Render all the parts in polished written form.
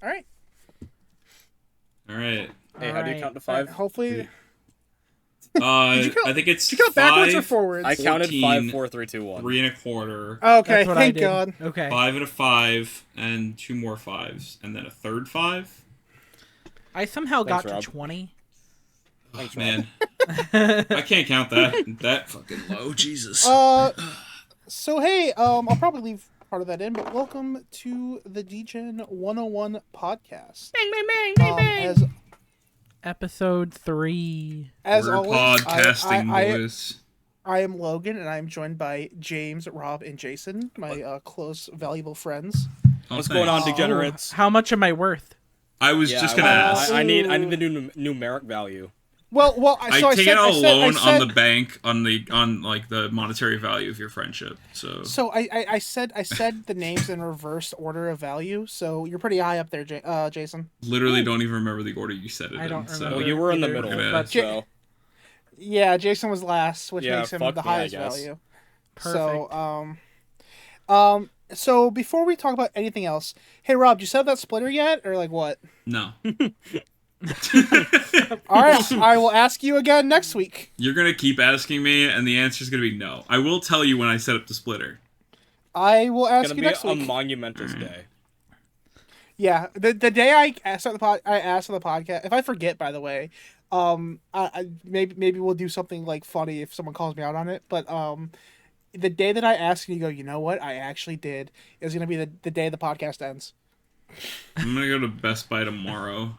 All right. All right. Hey, how do you count to 5? Hopefully. I think it's Did you count backwards or 5, forwards? I counted 14, 5, 4, 3, 2, 1. 3 1/4, Okay, That's what I thank did. God. Okay. 5 and a 5, and 2 more 5s, and then a third 5. I somehow Thanks, got Rob. to 20. Thanks, Man, I can't count that fucking low. Jesus. So hey, I'll probably leave part of that in, but welcome to the Degen 101 podcast. Bang, bang, bang, bang, bang. As Episode 3. We're always, podcasting, boys. I am Logan, and I am joined by James, Rob, and Jason, my close, valuable friends. Oh, What's going on, thanks. Degenerates? How much am I worth? I was just gonna ask. I need the new numeric value. Well, I take it out a loan on the bank on like the monetary value of your friendship. So I said the names in reverse order of value, so you're pretty high up there, Jason. literally don't even remember the order you said it I in. don't So remember. Well, you were in the Either, middle, but- so Yeah, Jason was last, which Yeah, makes him fuck the me, I highest guess. value. Perfect. So, so before we talk about anything else, hey Rob, did you set up that splitter yet, or like what? no. All right, I will ask you again next week. You're gonna keep asking me, and the answer's gonna be no. I will tell you when I set up the splitter. I will it's ask gonna you be next a week. monumentous day. Yeah, the day I start I asked on the podcast. If I forget, by the way, maybe we'll do something like funny if someone calls me out on it. But the day that I ask and you go, you know what, I actually did, is gonna be the day the podcast ends. I'm gonna go to Best Buy tomorrow.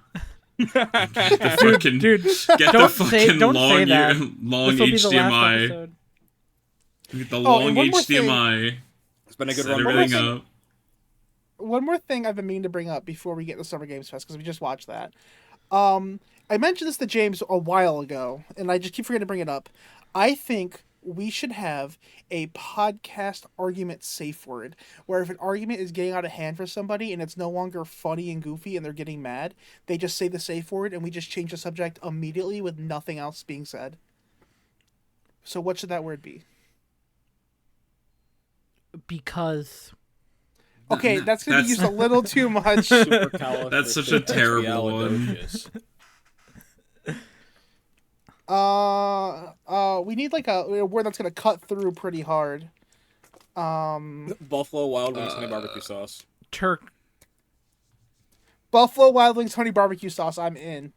Get the fucking, Dude, get the don't fucking don't say that. long This will be the last HDMI. episode. Get the Oh, long and one more HDMI. It's been a good Set run. everything One more up. One more thing I've been meaning to bring up before we get to Summer Games Fest, because we just watched that. I mentioned this to James a while ago, and I just keep forgetting to bring it up. I think we should have a podcast argument safe word, where if an argument is getting out of hand for somebody and it's no longer funny and goofy and they're getting mad, they just say the safe word and we just change the subject immediately with nothing else being said. So what should that word be? Because Okay, No, that's going to be used a little too much. That's such a terrible one. We need like a word that's gonna cut through pretty hard. Buffalo Wild Wings honey barbecue sauce. Turk. Buffalo Wild Wings honey barbecue sauce. I'm in.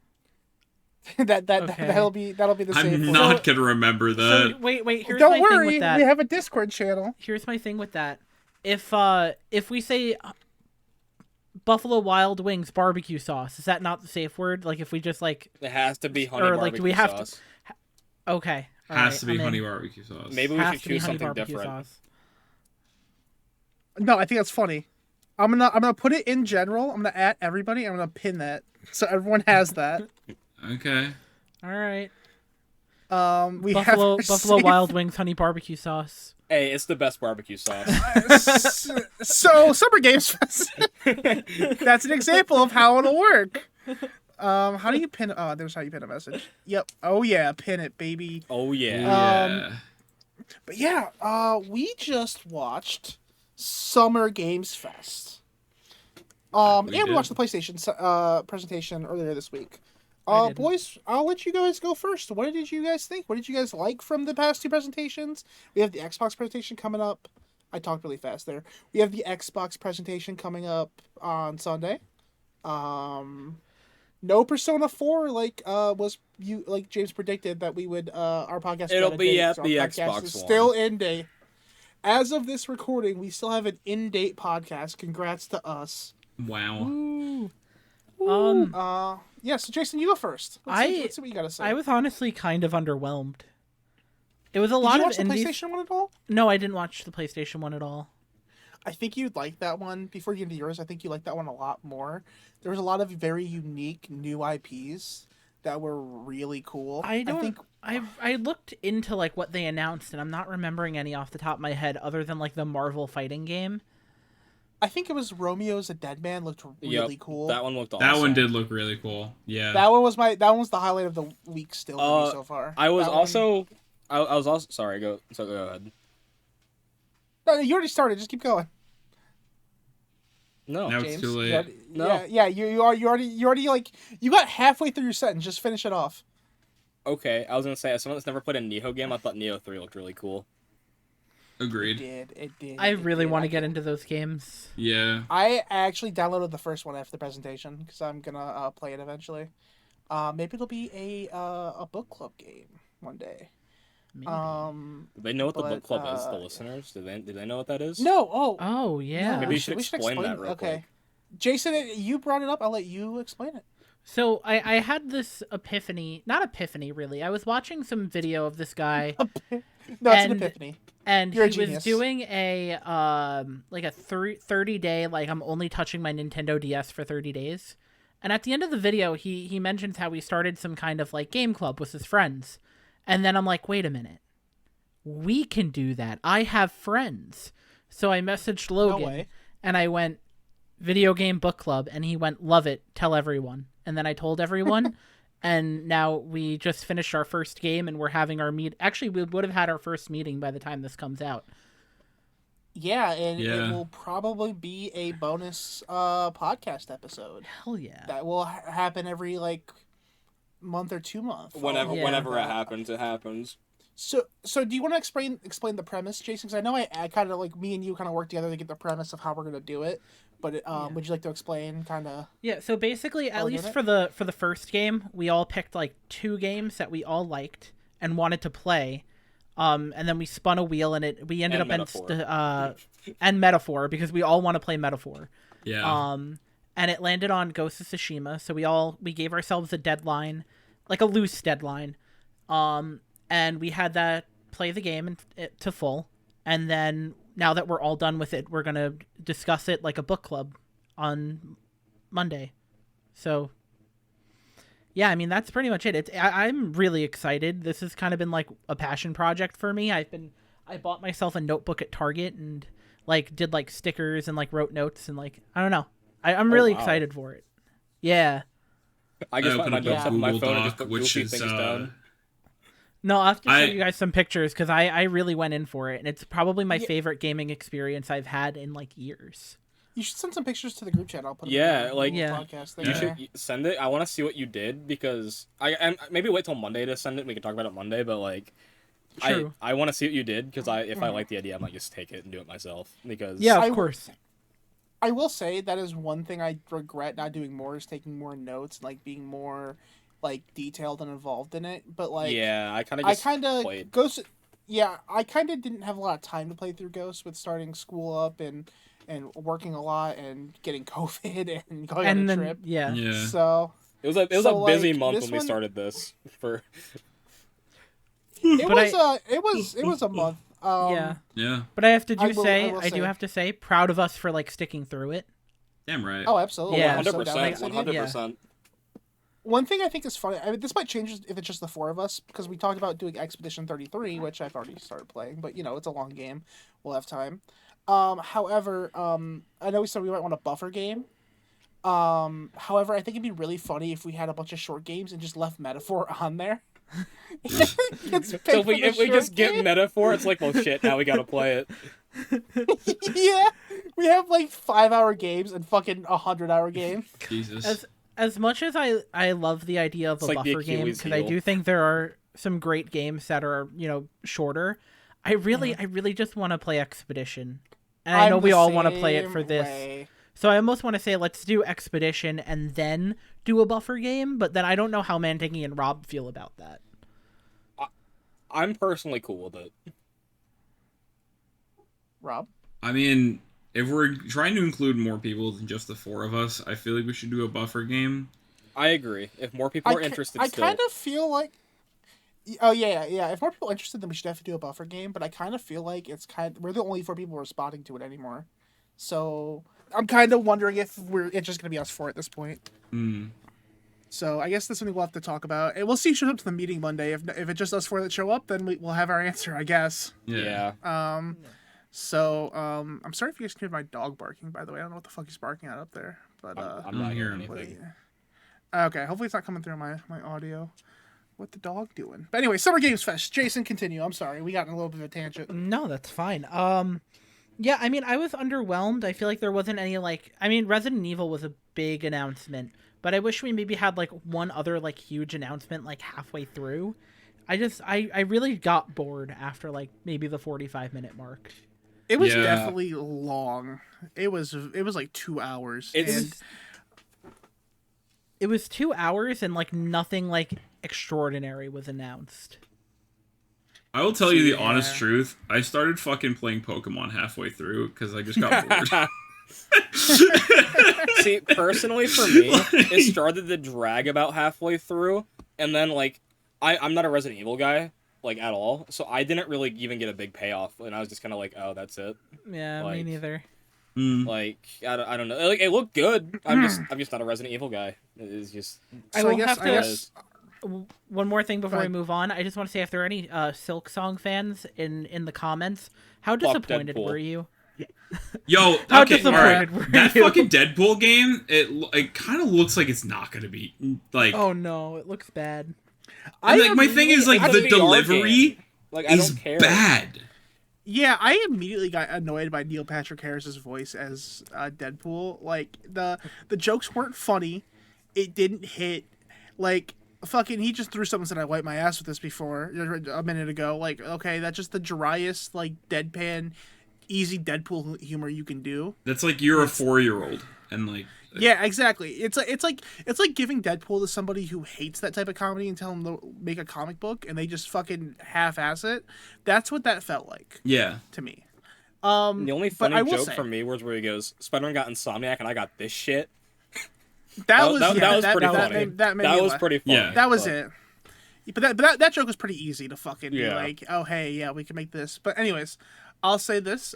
Okay. that'll be the same. I'm word. not gonna remember that. So, wait. Here's Don't my thing worry, with that. we have a Discord channel. Here's my thing with that. If we say Buffalo Wild Wings barbecue sauce, is that not the safe word? Like if we just like It has to be honey or barbecue like do we have sauce. to? Okay. all Has right, to be I'm in. honey barbecue sauce. Maybe we Has should to be choose honey something barbecue different. sauce. No, I think that's funny. I'm gonna put it in general. I'm gonna at everybody. I'm gonna pin that so everyone has that. Okay. All right. We Buffalo have Buffalo Wild Wings honey barbecue sauce. Hey, it's the best barbecue sauce. So Summer Games Fest. That's an example of how it'll work. How do you pin? Oh, there's how you pin a message. Yep. Oh yeah, pin it, baby. Oh yeah. Yeah. But yeah, we just watched Summer Games Fest. And we did. watched the PlayStation presentation earlier this week. I didn't. Boys, I'll let you guys go first. What did you guys think? What did you guys like from the past two presentations? We have the Xbox presentation coming up. I talked really fast there. We have the Xbox presentation coming up on Sunday. No Persona 4 like James predicted that we would our podcast It'll got a be date, at so the our podcast Xbox is one. still in date. As of this recording, we still have an in-date podcast. Congrats to us. Wow. Yeah, so Jason, you go first. Let's see what you gotta say. I was honestly kind of underwhelmed. It was a Did lot you of watch the indies. PlayStation one at all? No, I didn't watch the PlayStation one at all. I think you'd like that one. Before you get into yours, I think you like that one a lot more. There was a lot of very unique new IPs that were really cool. I don't. think I looked into like what they announced, and I'm not remembering any off the top of my head, other than like the Marvel fighting game. I think it was Romeo's a Dead Man looked really cool. That one looked awesome. That one did look really cool. Yeah. That one was the highlight of the week still for me so far. I was That also one- I was also sorry. Go ahead. No, you already started. Just keep going. No. Now James, it's too you late. already- No. Yeah, you already like you got halfway through your sentence. Just finish it off. Okay, I was gonna say, as someone that's never played a Neo game, I thought Neo 3 looked really cool. Agreed. It did. I it really did. want to get into those games. Yeah. I actually downloaded the first one after the presentation because I'm gonna play it eventually. Maybe it'll be a book club game one day. Maybe. Do they know what the book But, club is, the listeners? Do they know what that is? No. Oh. Oh yeah. Maybe you should explain that real quick. Jason, you brought it up. I'll let you explain it. So I had this epiphany, not epiphany really. I was watching some video of this guy, No, it's an And- epiphany. and You're a he was genius. doing a like a 30-day, like I'm only touching my Nintendo DS for 30 days. And at the end of the video, he mentions how he started some kind of like game club with his friends. And then I'm like, wait a minute, we can do that. I have friends. So I messaged Logan way. and I went, video game book club, and he went, love it, tell everyone. And then I told everyone. And now we just finished our first game, and we're having our meet. Actually, we would have had our first meeting by the time this comes out. Yeah, and Yeah. it will probably be a bonus podcast episode Hell yeah. that will happen every like month or 2 months. Whenever Yeah. whenever it happens, it happens. So do you want to explain the premise, Jason? Because I know I kind of like me and you kind of work together to get the premise of how we're gonna do it. But would you like to explain kind of? Yeah, so basically, at Oh, least did for the first game, we all picked like 2 games that we all liked and wanted to play. And then we spun a wheel, and we ended And up Metaphor. and Metaphor, because we all want to play Metaphor. Yeah. And it landed on Ghost of Tsushima, so we gave ourselves a deadline, like a loose deadline. And we had that play the game to full, and then now that we're all done with it, we're gonna discuss it like a book club on Monday. So yeah, I mean, that's pretty much it. I'm really excited. This has kind of been like a passion project for me. I bought myself a notebook at Target and like did like stickers and like wrote notes and like I don't know. I'm really wow. excited for it. Yeah. I just find my opened up notes a up on my Google phone and just Doc, put which goofy is things down. No, I'll have to show I- you guys some pictures because I really went in for it, and it's probably my favorite gaming experience I've had in like years. You should send some pictures to the group chat. I'll put them Yeah, in the like- Google Yeah. podcast thing You there. should send it. I want to see what you did because and maybe wait till Monday to send it. We can talk about it Monday, but like, True. I want to see what you did because if I like the idea, I might just take it and do it myself because Yeah, I- of course. I will say that is one thing I regret not doing more is taking more notes and like being more like detailed and involved in it. But like yeah, I kind of I just kind of played. Ghost. Yeah, I kind of didn't have a lot of time to play through Ghost with starting school up and working a lot and getting COVID and going on And a then trip. yeah. Yeah. So It was a So, busy like, month this when we one- started this for it But was a month. Yeah. Yeah. But I have to I will I do say- have to say, proud of us for like sticking through it. Damn right. Oh, absolutely. Yeah. I'm so 100%, down with this idea. 100%. One thing I think is funny. I mean, this might change if it's just the 4 of us because we talked about doing Expedition 33, which I've already started playing. But you know, it's a long game. We'll have time. However, I know we said we might want a buffer game. However, I think it'd be really funny if we had a bunch of short games and just left Metaphor on there. So if we just get Metaphor, it's like, well, shit, now we gotta play it. Yeah, we have like 5-hour games and fucking 100-hour games. Jesus. As much as I love the idea of It's a like the buffer game, Achilles because I heel. do think there are some great games that are, you know, shorter. I really just want to play Expedition. And I know we all want to play it for this. Way. So I almost want to say let's do Expedition and then do a buffer game, but then I don't know how Mantingy and Rob feel about that. I'm personally cool with it. Rob? I mean, if we're trying to include more people than just the 4 of us, I feel like we should do a buffer game. I agree. If more people are interested, I still. kind of feel like. Oh yeah. If more people are interested, then we should have to do a buffer game. But I kind of feel like we're the only 4 people responding to it anymore. So I'm kind of wondering if it's just gonna be us 4 at this point. Hmm. So I guess that's something we'll have to talk about, and we'll see who shows up to the meeting Monday. If it's just us 4 that show up, then we'll have our answer, I guess. Yeah. Yeah. So I'm sorry if you guys can hear my dog barking. By the way, I don't know what the fuck he's barking at up there, but I'm I not don't hear hearing him. anything. Okay, hopefully it's not coming through my audio. What the dog doing? But anyway, Summer Games Fest. Jason, continue. I'm sorry, we got in a little bit of a tangent. No, that's fine. Yeah, I mean, I was underwhelmed. I feel like there wasn't any like. I mean, Resident Evil was a big announcement, but I wish we maybe had like one other like huge announcement like halfway through. I really got bored after like maybe the 45-minute mark. It was Yeah. definitely long. It was like 2 hours. It was 2 hours and like nothing like extraordinary was announced. I will tell you the Yeah. honest truth. I started fucking playing Pokemon halfway through because I just got bored. See, personally for me, it started to drag about halfway through, and then like I'm not a Resident Evil guy like at all, so I didn't really even get a big payoff, and I was just kind of like, oh, that's it. Yeah, me Like- neither. Like I don't know. Like it looked good. I'm just not a Resident Evil guy. It's just So I guess One more thing before Go we ahead. move on. I just want to say if there are any Silk Song fans in the comments, how disappointed Deadpool. were you? Yo, How okay, all right. disappointed were That you? fucking Deadpool game, it kind of looks like it's not gonna be like. Oh no, it looks bad. And, like, my thing is, like, It's the a VR delivery game. Like I is don't care. bad. Yeah, I immediately got annoyed by Neil Patrick Harris's voice as Deadpool. Like the jokes weren't funny. It didn't hit. Like fucking, he just threw something and said I wiped my ass with this before a minute ago. Like okay, that's just the driest like deadpan, easy Deadpool humor you can do. That's like you're a 4-year-old and like. Yeah, exactly. It's like giving Deadpool to somebody who hates that type of comedy and tell them to make a comic book and they just fucking half-ass it. That's what that felt like Yeah. to me. The only but funny I will joke say- from me was where he goes, Spider-Man got Insomniac and I got this shit. That was that was pretty funny. made That me was laugh. pretty funny. Yeah. That was but- it. But that joke was pretty easy to fucking be Yeah. like, oh hey, yeah, we can make this. But anyways, I'll say this.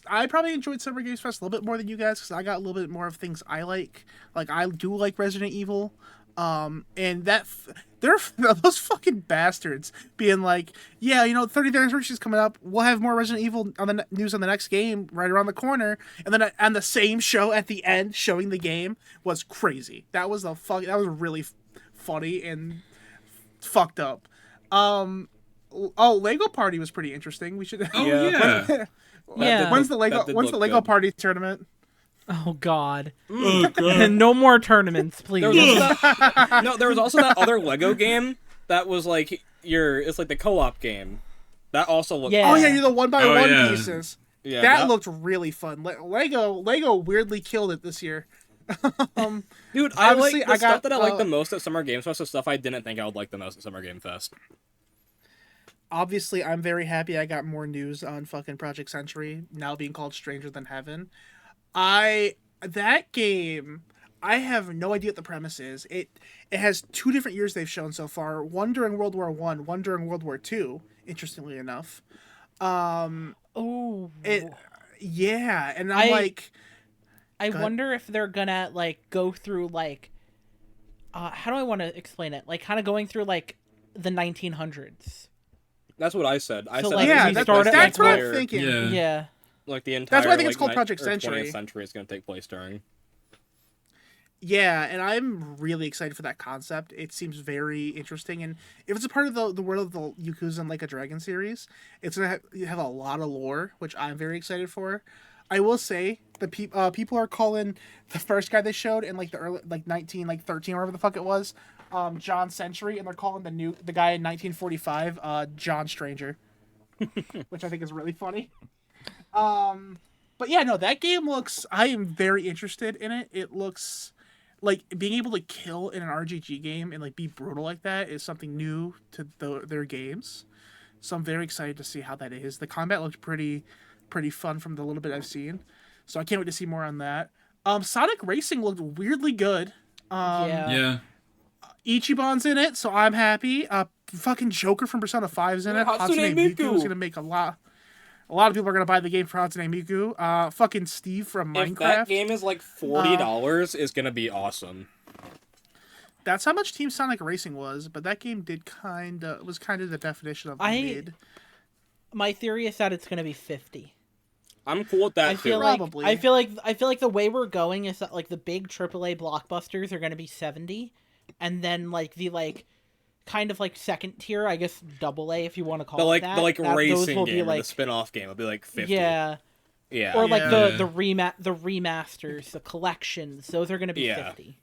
I probably enjoyed Summer Games Fest a little bit more than you guys because I got a little bit more of things I like. Like I do like Resident Evil. And they're those fucking bastards being like, yeah, 30th anniversary is coming up. We'll have more Resident Evil on the news on the next game right around the corner. And then on the same show at the end, showing the game was crazy. That was really funny and fucked up. Lego Party was pretty interesting. We should. Oh Yeah. yeah. Yeah. When's the Lego That did look good. Party tournament? Oh god. Oh god. No more tournaments, please. There was also there was also that other Lego game that was like it's like the co-op game. That also looked Yeah. Oh yeah, you're the one by Oh, one yeah. pieces. yeah, That looked really fun. Lego weirdly killed it this year. dude, I like obviously, the I stuff got, that I like the most at Summer Games Fest is stuff I didn't think I would like the most at Summer Game Fest. Obviously, I'm very happy I got more news on fucking Project Century now being called Stranger Than Heaven. That game, I have no idea what the premise is. It has 2 different years they've shown so far. One during World War I, one during World War II. Interestingly enough, Oh. yeah, and I I'm like, I Go ahead. wonder if they're gonna like go through like how do I want to explain it? Like kind of going through like the 1900s. That's what I said. I So, said like, yeah, we that's started what I'm entire- thinking. Yeah. Yeah. Like the entire. why I think it's like, called ni- Project or Century. 20th century is going to take place during. Yeah, and I'm really excited for that concept. It seems very interesting, and if it's a part of the world of the Yakuza and Like a Dragon series, it's gonna have a lot of lore, which I'm very excited for. I will say the people are calling the first guy they showed in like the early 13 or whatever the fuck it was, John Century, and they're calling the guy in 1945 John Stranger, which I think is really funny. But yeah, no, that game looks. I am very interested in it. It looks like being able to kill in an RGG game and like be brutal like that is something new to their games. So I'm very excited to see how that is. The combat looks pretty fun from the little bit I've seen. So I can't wait to see more on that. Sonic Racing looked weirdly good. Yeah. Yeah. Ichiban's in it, so I'm happy. Fucking Joker from Persona 5's in it. Hatsune Miku is gonna make a lot of people are gonna buy the game for Hatsune Miku. Fucking Steve from Minecraft. If that game is like $40, it's going to be awesome. That's how much Team Sonic Racing was, but that game was kind of the definition of mid. My theory is that it's gonna be 50. I'm cool with that I too. feel Probably. like I feel like the way we're going is that like the big AAA blockbusters are gonna be 70, and then like the like kind of like second tier, I guess double A if you want to call The it that. the like those racing will game be or like the spin-off game will be like 50. yeah, Yeah. or like Yeah. the remasters, the collections. Those are gonna be Yeah. 50.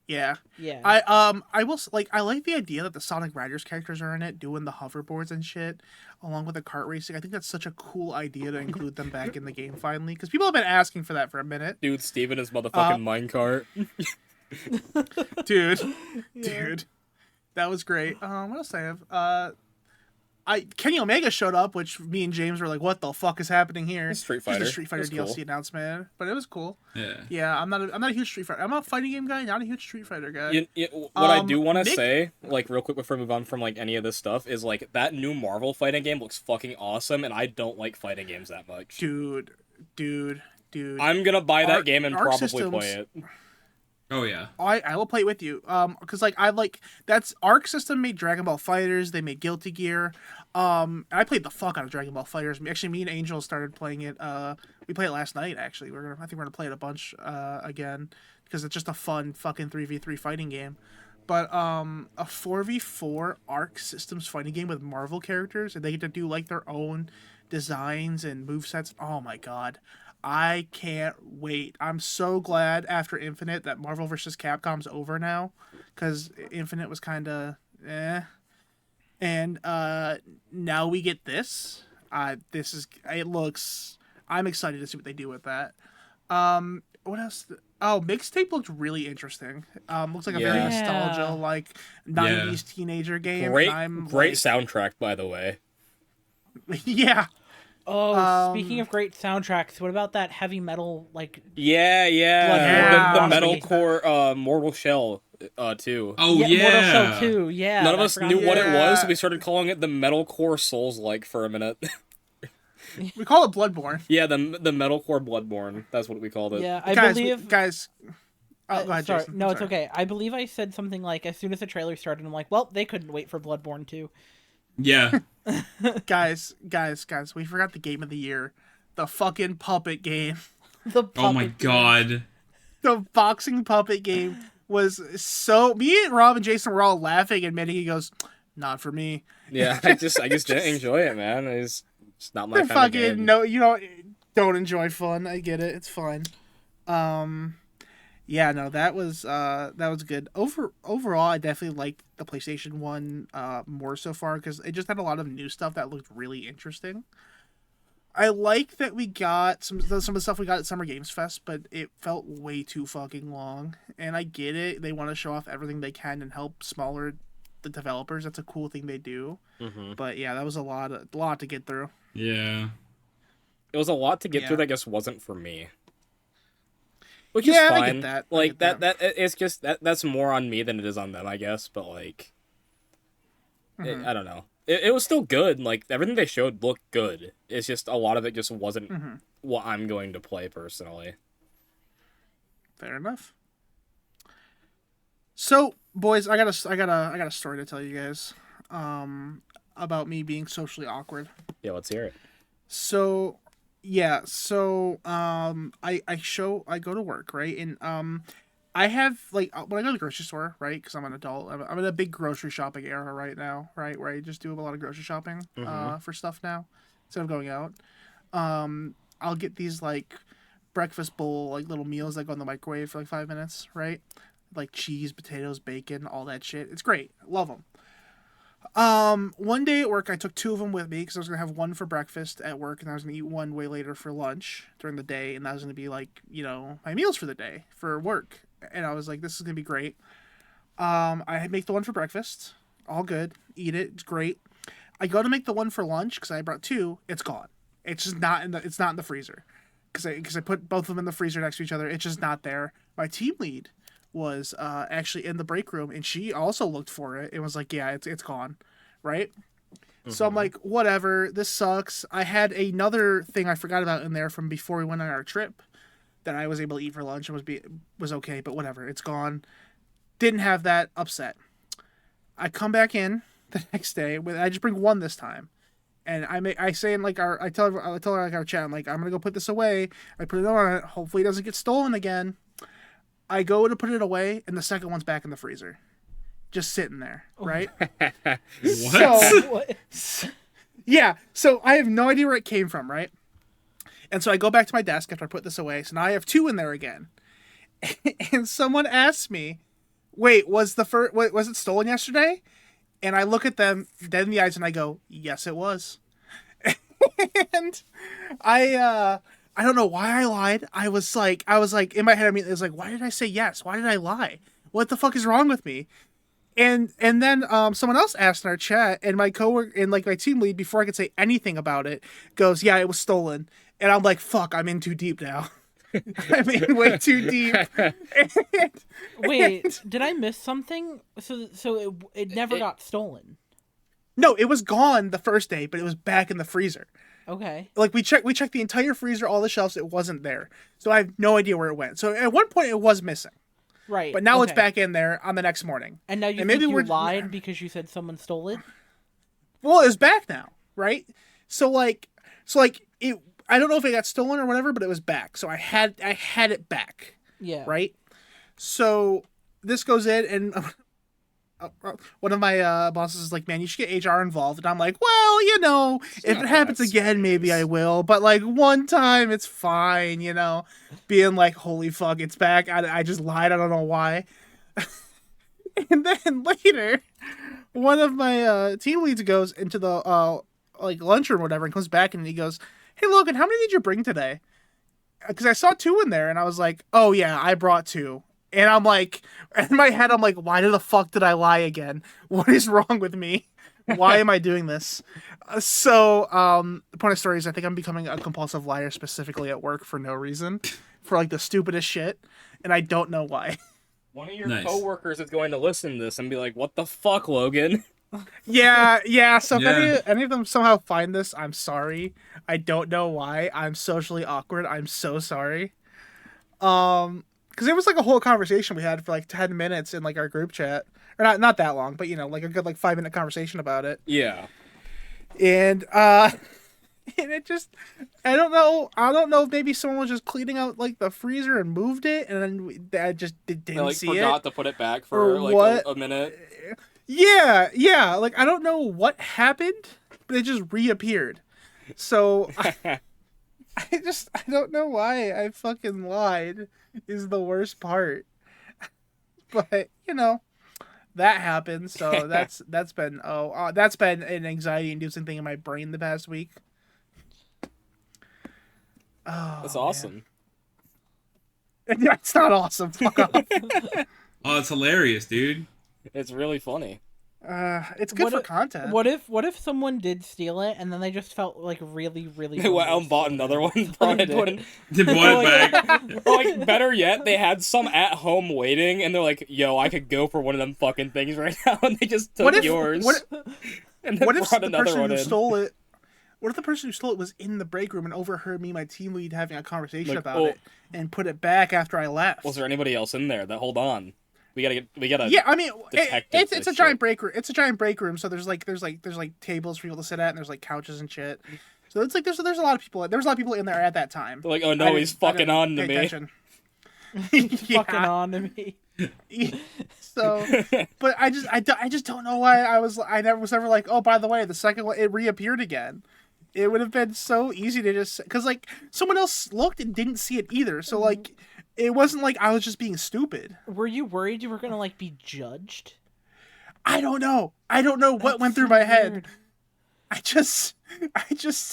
Yeah. Yeah. I will like I like the idea that the Sonic Riders characters are in it doing the hoverboards and shit along with the kart racing. I think that's such a cool idea to include them back in the game finally because people have been asking for that for a minute. Dude, Steven is motherfucking minecart. Dude. Dude. That was great. What else do I have? Kenny Omega showed up, which me and James were like, "What the fuck is happening here?" Street Just Fighter. a Street Fighter That's DLC cool. announcement, but it was cool. Yeah. Yeah, I'm not a huge Street Fighter. I'm a fighting game guy, not a huge Street Fighter guy. What I do want to Nick- say, like real quick before we move on from like any of this stuff, is like that new Marvel fighting game looks fucking awesome, and I don't like fighting games that much. Dude. I'm gonna buy that Arc- game and Arc probably Systems- play it. Oh yeah. I will play it with you. Because like I like that's Arc System made Dragon Ball Fighters. They made Guilty Gear. I played the fuck out of Dragon Ball Fighters. Actually, me and Angel started playing it. We played it last night. Actually, I think we're gonna play it a bunch again because it's just a fun fucking 3v3 fighting game. But a 4v4 Arc Systems fighting game with Marvel characters, and they get to do like their own designs and movesets. Oh my god. I can't wait. I'm so glad after Infinite that Marvel vs. Capcom's over now, because Infinite was kind of eh. And now we get this. It looks. I'm excited to see what they do with that. What else? Oh, Mixtape looked really interesting. Looks like a very Yeah. nostalgia like 90s teenager game. Great, and I'm great like, soundtrack, by the way. yeah. Oh, speaking of great soundtracks, what about that heavy metal like? Yeah. Bloodborne. The metalcore Mortal Shell too. Oh Mortal yeah. Shell 2, yeah. None of I us forgot knew about what that. it was, Yeah. so we started calling it the metalcore Souls-like for a minute. We call it Bloodborne. Yeah, the metalcore Bloodborne. That's what we called it. Yeah, I guys, believe. guys. Oh, go ahead, sorry, Jason. no, I'm it's sorry. okay. I believe I said something like as soon as the trailer started, I'm like, well, they couldn't wait for Bloodborne 2. Yeah. Guys, we forgot the game of the year. The fucking puppet game. The Oh my puppet game. god. The boxing puppet game was so... Me and Rob and Jason were all laughing, admitting he goes, not for me. Yeah, I just didn't enjoy it, man. It's not my They're kind of fucking... game. No, you don't enjoy fun. I get it. It's fine. Yeah, no, that was good. Overall, I definitely liked the PlayStation 1 more so far because it just had a lot of new stuff that looked really interesting. I like that we got some of the stuff we got at Summer Games Fest, but it felt way too fucking long. And I get it; they want to show off everything they can and help the developers. That's a cool thing they do. Mm-hmm. But yeah, that was a lot to get through. Yeah. It was a lot to get Yeah. through that I guess wasn't for me. Which Yeah, is I fine. get that. I Like get that it's just that's more on me than it is on them, I guess, but like Mhm. I don't know. It was still good. Like everything they showed looked good. It's just a lot of it just wasn't Mhm. what I'm going to play personally. Fair enough. So, boys, I got a story to tell you guys, about me being socially awkward. Yeah, let's hear it. So, yeah, I go to work, right, and I have like when I go to the grocery store, right, because I'm an adult, I'm in a big grocery shopping era right now, right, where I just do a lot of grocery shopping, for stuff now instead of going out. I'll get these like breakfast bowl like little meals that go in the microwave for like 5 minutes, right? Like cheese, potatoes, bacon, all that shit. It's great. Love them. One day at work, I took 2 of them with me because I was gonna have one for breakfast at work, and I was gonna eat one way later for lunch during the day, and that was gonna be like my meals for the day for work. And I was like, this is gonna be great. I make the one for breakfast, all good, eat it, it's great. I go to make the one for lunch because I brought 2. It's gone. It's just not in the freezer because I put both of them in the freezer next to each other. It's just not there. My team lead was actually in the break room, and she also looked for it. It was like, yeah, it's gone, right? So I'm like, whatever, this sucks. I had another thing I forgot about in there from before we went on our trip that I was able to eat for lunch and was okay, but whatever, it's gone. Didn't have that, upset. I come back in the next day I just bring one this time. And I say in like I tell her like our chat, I'm like, I'm gonna go put this away. I put it on it. Hopefully it doesn't get stolen again. I go to put it away, and the second one's back in the freezer. just sitting there, right? What? So, yeah, so I have no idea where it came from, right? And so I go back to my desk after I put this away. So now I have 2 in there again. And someone asked me, "Wait, was it stolen yesterday?" And I look at them dead in the eyes and I go, "Yes, it was." And I don't know why I lied. I was like in my head, I mean, it was like, why did I say yes? Why did I lie? What the fuck is wrong with me? And then someone else asked in our chat, and my coworker and like my team lead, before I could say anything about it, goes, "Yeah, it was stolen." And I'm like, "Fuck, I'm in too deep now." I'm in way too deep. Wait, did I miss something? So it never got stolen. No, it was gone the first day, but it was back in the freezer. Okay. Like we checked the entire freezer, all the shelves, it wasn't there. So I have no idea where it went. So at one point it was missing. Right. But now okay. it's back in there on the next morning. And now you think maybe you we're lied because you said someone stole it? Well, it's back now, right? So it, I don't know if it got stolen or whatever, but it was back. So I had it back. Yeah. Right? So this goes in, and one of my bosses is like, "Man, you should get HR involved." And I'm like, "Well, if it happens again, maybe I will. But like one time, it's fine, Being like, "Holy fuck, it's back." I just lied. I don't know why. And then later, one of my team leads goes into the like lunchroom or whatever and comes back and he goes, "Hey, Logan, how many did you bring today?" Because I saw 2 in there and I was like, "Oh yeah, I brought 2." And I'm like, in my head, I'm like, why the fuck did I lie again? What is wrong with me? Why am I doing this? So the point of the story is I think I'm becoming a compulsive liar, specifically at work, for no reason, for like the stupidest shit, and I don't know why. One of your coworkers is going to listen to this and be like, "What the fuck, Logan?" Yeah. So if any of them somehow find this, I'm sorry. I don't know why. I'm socially awkward. I'm so sorry. Because it was like a whole conversation we had for like 10 minutes in like our group chat, or not that long, but like a good like 5-minute conversation about it. Yeah. And and it just, I don't know if maybe someone was just cleaning out like the freezer and moved it, and then I just didn't see it. Forgot to put it back for like what? a minute. Yeah. Like I don't know what happened, but it just reappeared. So I don't know why I fucking lied. Is the worst part. But that happened. So that's been an anxiety-inducing thing in my brain the past week. Oh, that's awesome. Yeah, it's not awesome. Fuck off. Oh, it's hilarious, dude. It's really funny. It's good for content. What if someone did steal it and then they just felt like really, really They went out and bought another one, brought it in. They bought it back. Or like better yet, they had some at home waiting and they're like, "Yo, I could go for one of them fucking things right now," and they just took yours. And then what if brought the another person one who in. stole it? What if the person who stole it was in the break room and overheard me and my team lead having a conversation about it and put it back after I left? Was there anybody else in there? Hold on. We gotta. Yeah, I mean, it's a giant break room. It's a giant break room, so there's tables for people to sit at, and there's like couches and shit. So it's like there's a lot of people. There was a lot of people in there at that time. They're like, "Oh no, he's fucking on to me." Fucking on to me. So, but I just don't know why I was never like, "Oh, by the way, the second one it reappeared again." It would have been so easy to just, because like someone else looked and didn't see it either. So like. It wasn't like I was just being stupid. Were you worried you were gonna like be judged? I don't know. What went through my head. I just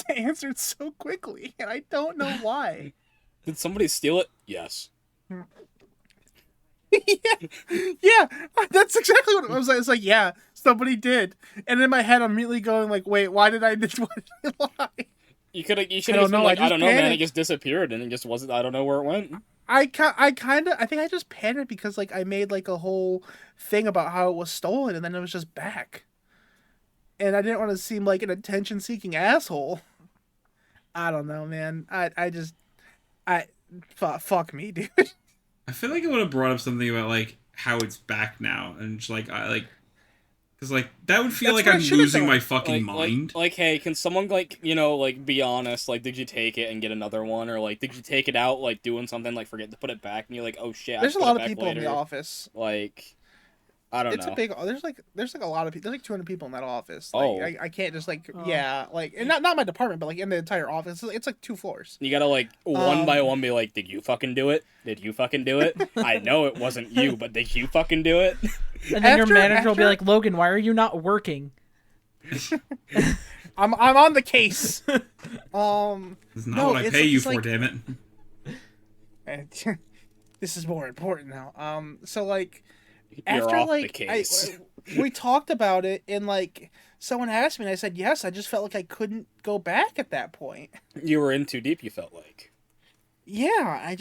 answered so quickly, and I don't know why. Did somebody steal it? Yes. yeah, that's exactly what it was. It's like, yeah, somebody did, and in my head, I'm immediately going like, wait, why did I lie? You should have just been like, I don't know, man. It just disappeared, and it just wasn't. I don't know where it went. I think I just panicked because like I made like a whole thing about how it was stolen and then it was just back. And I didn't want to seem like an attention-seeking asshole. I don't know, man. Fuck me, dude. I feel like it would have brought up something about like how it's back now and just like because like that would feel That's like what I'm losing my fucking like, mind. Like, hey, can someone like be honest? Like, did you take it and get another one, or like, did you take it out like doing something like forget to put it back, and you're like, oh shit. There's a lot of people in the office. Like, I don't It's know. a big. There's like a lot of people. There's like 200 people in that office. Oh. Like, I can't just like Oh. yeah like and not my department, but like in the entire office. It's like 2 floors. You gotta like one by one be like, did you fucking do it? Did you fucking do it? I know it wasn't you, but did you fucking do it? And then your manager will be after- like, Logan, why are you not working? I'm on the case. It's not No, what I it's- pay you it's for, like- damn it. This is more important now. So like You're after off the like case. we talked about it and like someone asked me and I said yes. I just felt like I couldn't go back at that point. You were in too deep, you felt like. Yeah,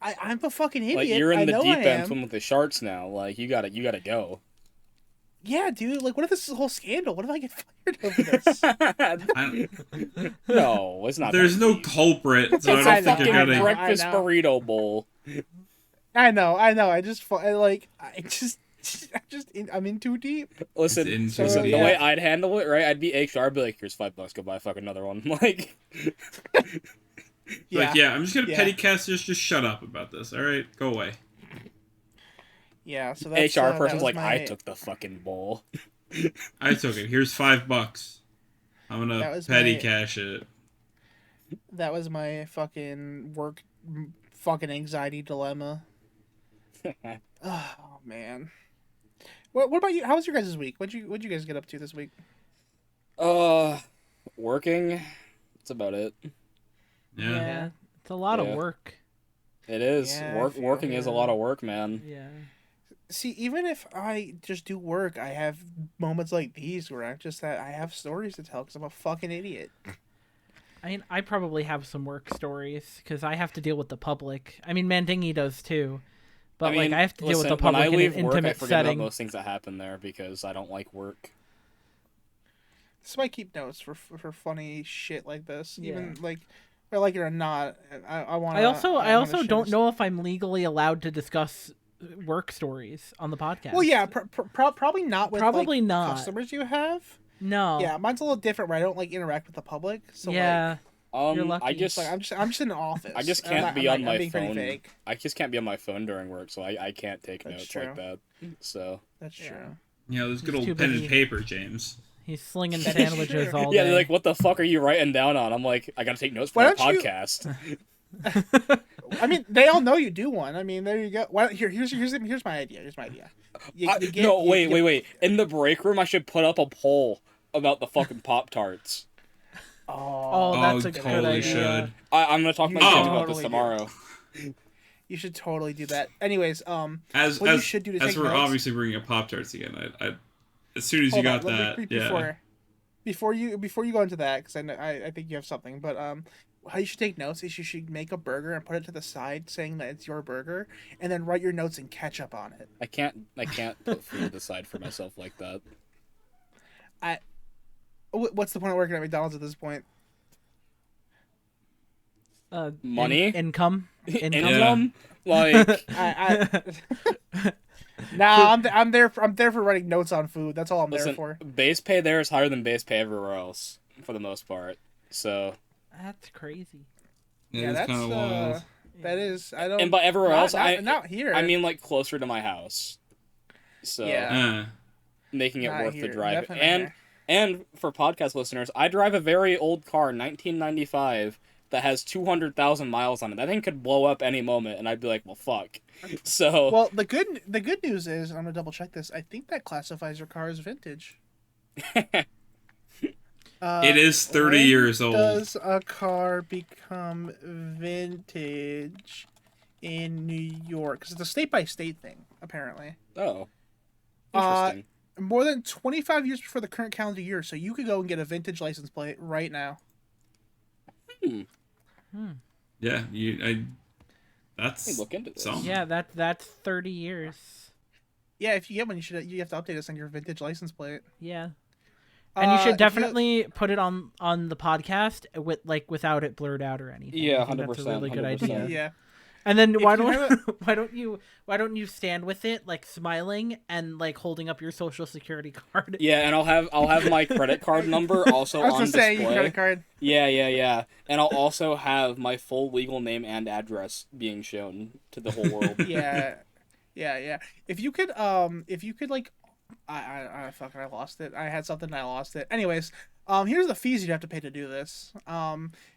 I'm a fucking idiot. Like you're I in the know deep I end am. swimming with the sharks now. Like you gotta go. Yeah, dude. Like, what if this is a whole scandal? What if I get fired over this? No, it's not. There's that no deep. culprit, so It's I a don't think fucking you're I know. gonna. breakfast burrito bowl. I know. I'm in too deep. Listen, It's listen. yeah. The way I'd handle it, right? I'd be HR. I'd be like, "Here's $5. Go buy fucking another one." Like, Yeah, Like, yeah, I'm just gonna Yeah. petty cast. Just shut up about this. All right, go away. yeah. So that's HR that person's was like, my, "I took the fucking bowl." I took it. Here's $5. I'm That gonna was petty my- cash it. That was my fucking work, fucking anxiety dilemma. Oh man. What about you? How was your guys' week? What'd you guys get up to this week? Working. That's about it. Yeah. It's a lot Yeah. of work. It is. Yeah, I feel Working is a ya. lot of work, man. Yeah. See, even if I just do work, I have moments like these where I have stories to tell because I'm a fucking idiot. I mean, I probably have some work stories because I have to deal with the public. I mean, Mandingy does too. But, I have to deal with the when I public in leave an work, I intimate forget setting. about those things that happen there because I don't like work. So I keep notes for funny shit like this, Yeah. even like, whether I like it or not. I want. I also don't know if I'm legally allowed to discuss work stories on the podcast. Well, yeah, probably not with Probably like, not. customers you have. No. Yeah, mine's a little different where I don't like interact with the public. So Yeah. You're lucky. I just like I'm just in an office. I just I'm can't not- be I'm on not- my I'm being pretty phone. fake. I just can't be on my phone during work, so I can't take That's notes true. like that. So That's Yeah. true. You know, there's good He's old too pen busy. and paper, James. He's slinging That is sandwiches true. all yeah, day. they're like, "What the fuck are you writing down on?" I'm like, "I gotta take notes for Why my don't you- podcast." I mean, they all know you do one. I mean, there you go. Why, here's my idea. Here's my idea. Wait. In the break room, I should put up a poll about the fucking Pop-Tarts. Oh, that's a good totally idea. should. I'm gonna talk to my You kids should about this totally do. tomorrow. You should totally do that. Anyways, As what you as, should do to as take we're notes- obviously bringing up Pop Tarts again, I as soon as you hold on, got let me- that, yeah. Before you go into that, because I think you have something, but how you should take notes is you should make a burger and put it to the side, saying that it's your burger, and then write your notes and ketchup on it. I can't put food aside for myself like that. What's the point of working at McDonald's at this point? Money? Income. Income? Like, Nah, I'm there for writing notes on food. That's all I'm there listen, for. base pay there is higher than base pay everywhere else, for the most part. So, That's crazy. Yeah, It's that's kind of wild. that is. I don't. and by everywhere else, not here. I mean like closer to my house. So, Yeah. making it Not worth the here, drive. definitely not here. And for podcast listeners, I drive a very old car, 1995, that has 200,000 miles on it. That thing could blow up any moment, and I'd be like, well, fuck. So, Well, the good news is, and I'm gonna double check this. I think that classifies your car as vintage. It is 30 when years old. Does a car become vintage in New York? Because it's a state by state thing, apparently. oh, Uh, interesting. More than 25 years before the current calendar year, so you could go and get a vintage license plate right now. Yeah, Let me look into this. something. Yeah, that's 30 years. Yeah, if you get one, you have to update us on your vintage license plate. Yeah. And you should If definitely put it on the podcast without it blurred out or anything. Yeah, I think that's a 100%, really good 100%. idea. Yeah. And then If why you have don't why don't you stand with it like smiling and like holding up your social security card? Yeah, and I'll have my credit card number also I was on gonna say your display. credit card. Yeah. And I'll also have my full legal name and address being shown to the whole world. Yeah. Yeah. If you could like, I fucking I lost it. I had something and I lost it. Anyways, here's the fees you'd have to pay to do this.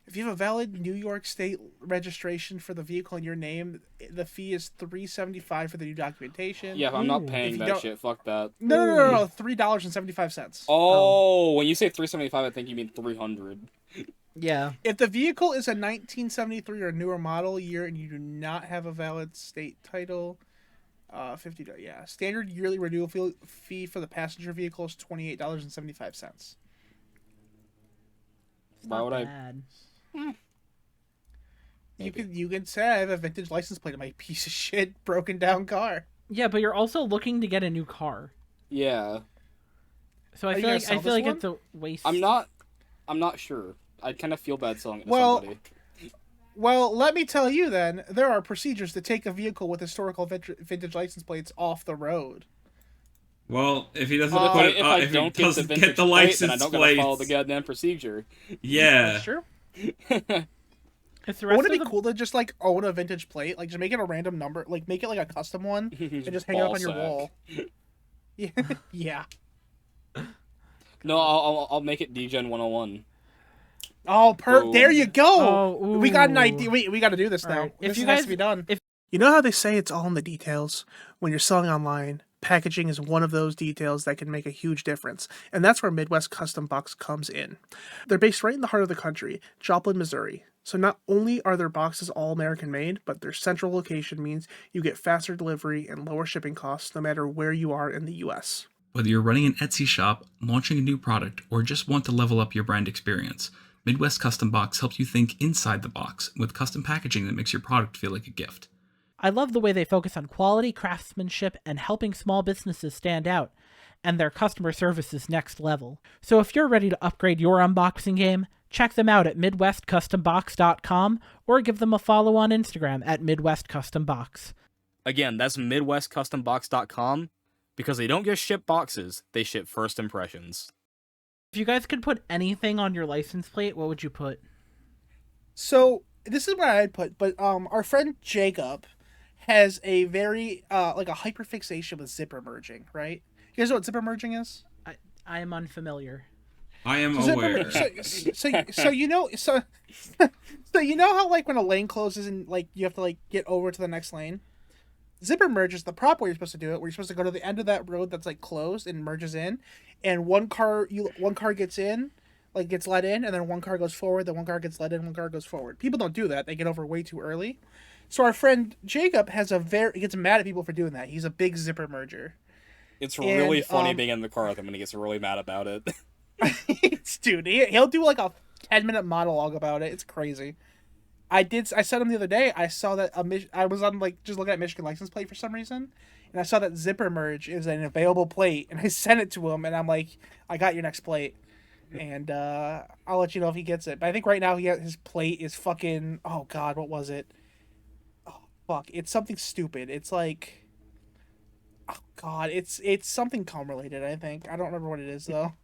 If you have a valid New York State registration for the vehicle in your name, the fee is $3.75 for the new documentation. Yeah, I'm not Ooh. paying If you that don't- shit. Fuck that. No, $3.75. Oh, when you say 375, I think you mean 300. Yeah. If the vehicle is a 1973 or newer model year and you do not have a valid state title, $50. Yeah, standard yearly renewal fee for the passenger vehicle is $28.75. Why would I? Bad. You can say I have a vintage license plate on my piece of shit broken down car. Yeah, but you're also looking to get a new car. Yeah, So Are I you feel gonna like sell this one? it's a waste. I'm not sure. I kind of feel bad selling it to Well, somebody. Well, let me tell you then, there are procedures to take a vehicle with historical vintage license plates off the road. Well, if he doesn't But put if I don't he get the doesn't vintage get the plate, then I license don't gotta follow the plates, goddamn procedure. yeah. That's true. It's the rest Wouldn't of it be cool to just like own a vintage plate? Like just make it a random number, like make it like a custom one and just hang it up on your wall. Yeah. Yeah. No, I'll make it Degen 101. Oh, Boom. there you go. Oh, We got an ooh. idea. We got to do this All now. right. This If you has guys- to be done. if- You know how they say it's all in the details? When you're selling online, packaging is one of those details that can make a huge difference, and that's where Midwest Custom Box comes in. They're based right in the heart of the country, Joplin, Missouri. So not only are their boxes all American made, but their central location means you get faster delivery and lower shipping costs no matter where you are in the US. Whether you're running an Etsy shop, launching a new product, or just want to level up your brand experience, Midwest Custom Box helps you think inside the box with custom packaging that makes your product feel like a gift. I love the way they focus on quality, craftsmanship, and helping small businesses stand out, and their customer service is next level. So if you're ready to upgrade your unboxing game, check them out at MidwestCustomBox.com or give them a follow on Instagram at MidwestCustomBox. Again, that's MidwestCustomBox.com because they don't just ship boxes; they ship first impressions. If you guys could put anything on your license plate, what would you put? So this is what I'd put, but our friend Jacob has a very like a hyperfixation with zipper merging, right? You guys know what zipper merging is? I am unfamiliar. I am So aware. so you know so you know how like when a lane closes and like you have to like get over to the next lane? Zipper merge is the proper way you're supposed to do it, where you're supposed to go to the end of that road that's like closed and merges in, and one car gets in, like gets let in, and then one car goes forward, then one car gets let in, one car goes forward. People don't do that; they get over way too early. So our friend Jacob he gets mad at people for doing that. He's a big zipper merger. It's really And, funny being in the car with him when he gets really mad about it. Dude, he'll do like a 10-minute monologue about it. It's crazy. I said him the other day. I saw that I was on like just looking at Michigan license plate for some reason, and I saw that zipper merge is an available plate, and I sent it to him, and I'm like, I got your next plate, and I'll let you know if he gets it. But I think right now his plate is fucking. Oh God, what was it? Oh fuck, it's something stupid. It's like. Oh God, it's something cum related. I think I don't remember what it is though.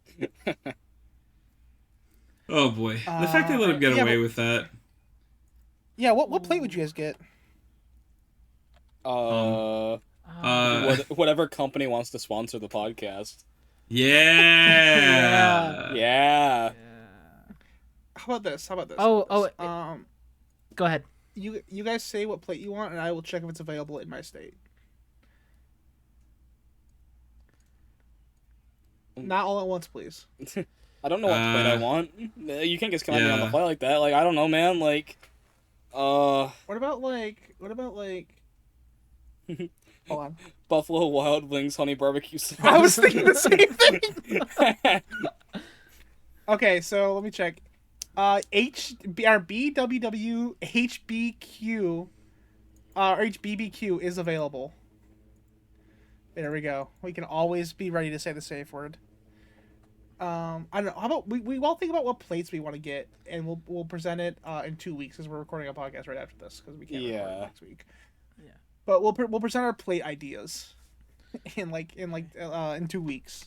Oh boy, the fact they let him get yeah, away but- with that. Yeah, what plate would you guys get? Whatever company wants to sponsor the podcast. Yeah. Yeah. How about this? Oh, Go ahead. You guys say what plate you want, and I will check if it's available in my state. Not all at once, please. I don't know what plate I want. You can't just come at me on the fly like that. Like, I don't know, man. Like, What about like? Hold on. Buffalo Wild Wings honey barbecue sauce. I was thinking the same thing. Okay, so let me check. BWW HBQ, or HBBQ is available. There we go. We can always be ready to say the safe word. I don't know. How about we all think about what plates we want to get, and we'll present it in 2 weeks because we're recording a podcast right after this because we can't record it next week. Yeah. But we'll present our plate ideas in 2 weeks.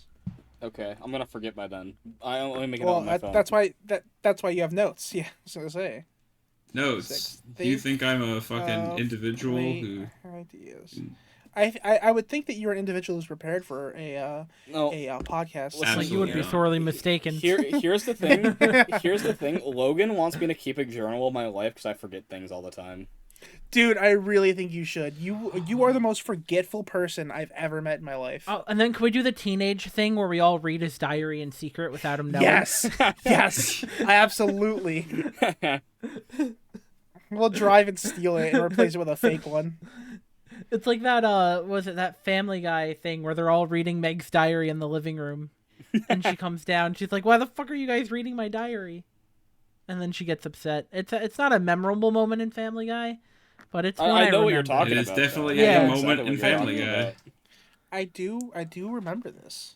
Okay, I'm gonna forget by then. I only make it Well, on my phone. that's why you have notes. Yeah, I was gonna say. Notes. Six. Do you think I'm a fucking individual Plate who? ideas. I would think that you're an individual who's prepared for No, a podcast. Listen, Like, you would be Absolutely not. sorely mistaken. here's the thing. Here's the thing. Logan wants me to keep a journal of my life because I forget things all the time. Dude, I really think you should. You are the most forgetful person I've ever met in my life. Oh, and then can we do the teenage thing where we all read his diary in secret without him knowing? Yes, yes, absolutely. We'll drive and steal it and replace it with a fake one. It's like that, was it that Family Guy thing where they're all reading Meg's diary in the living room. And she comes down, she's like, why the fuck are you guys reading my diary? And then she gets upset. It's not a memorable moment in Family Guy, but it's one I know what you're remember. talking It is about. definitely though. a I know moment exactly in what you're Family talking Guy. about. I do remember this.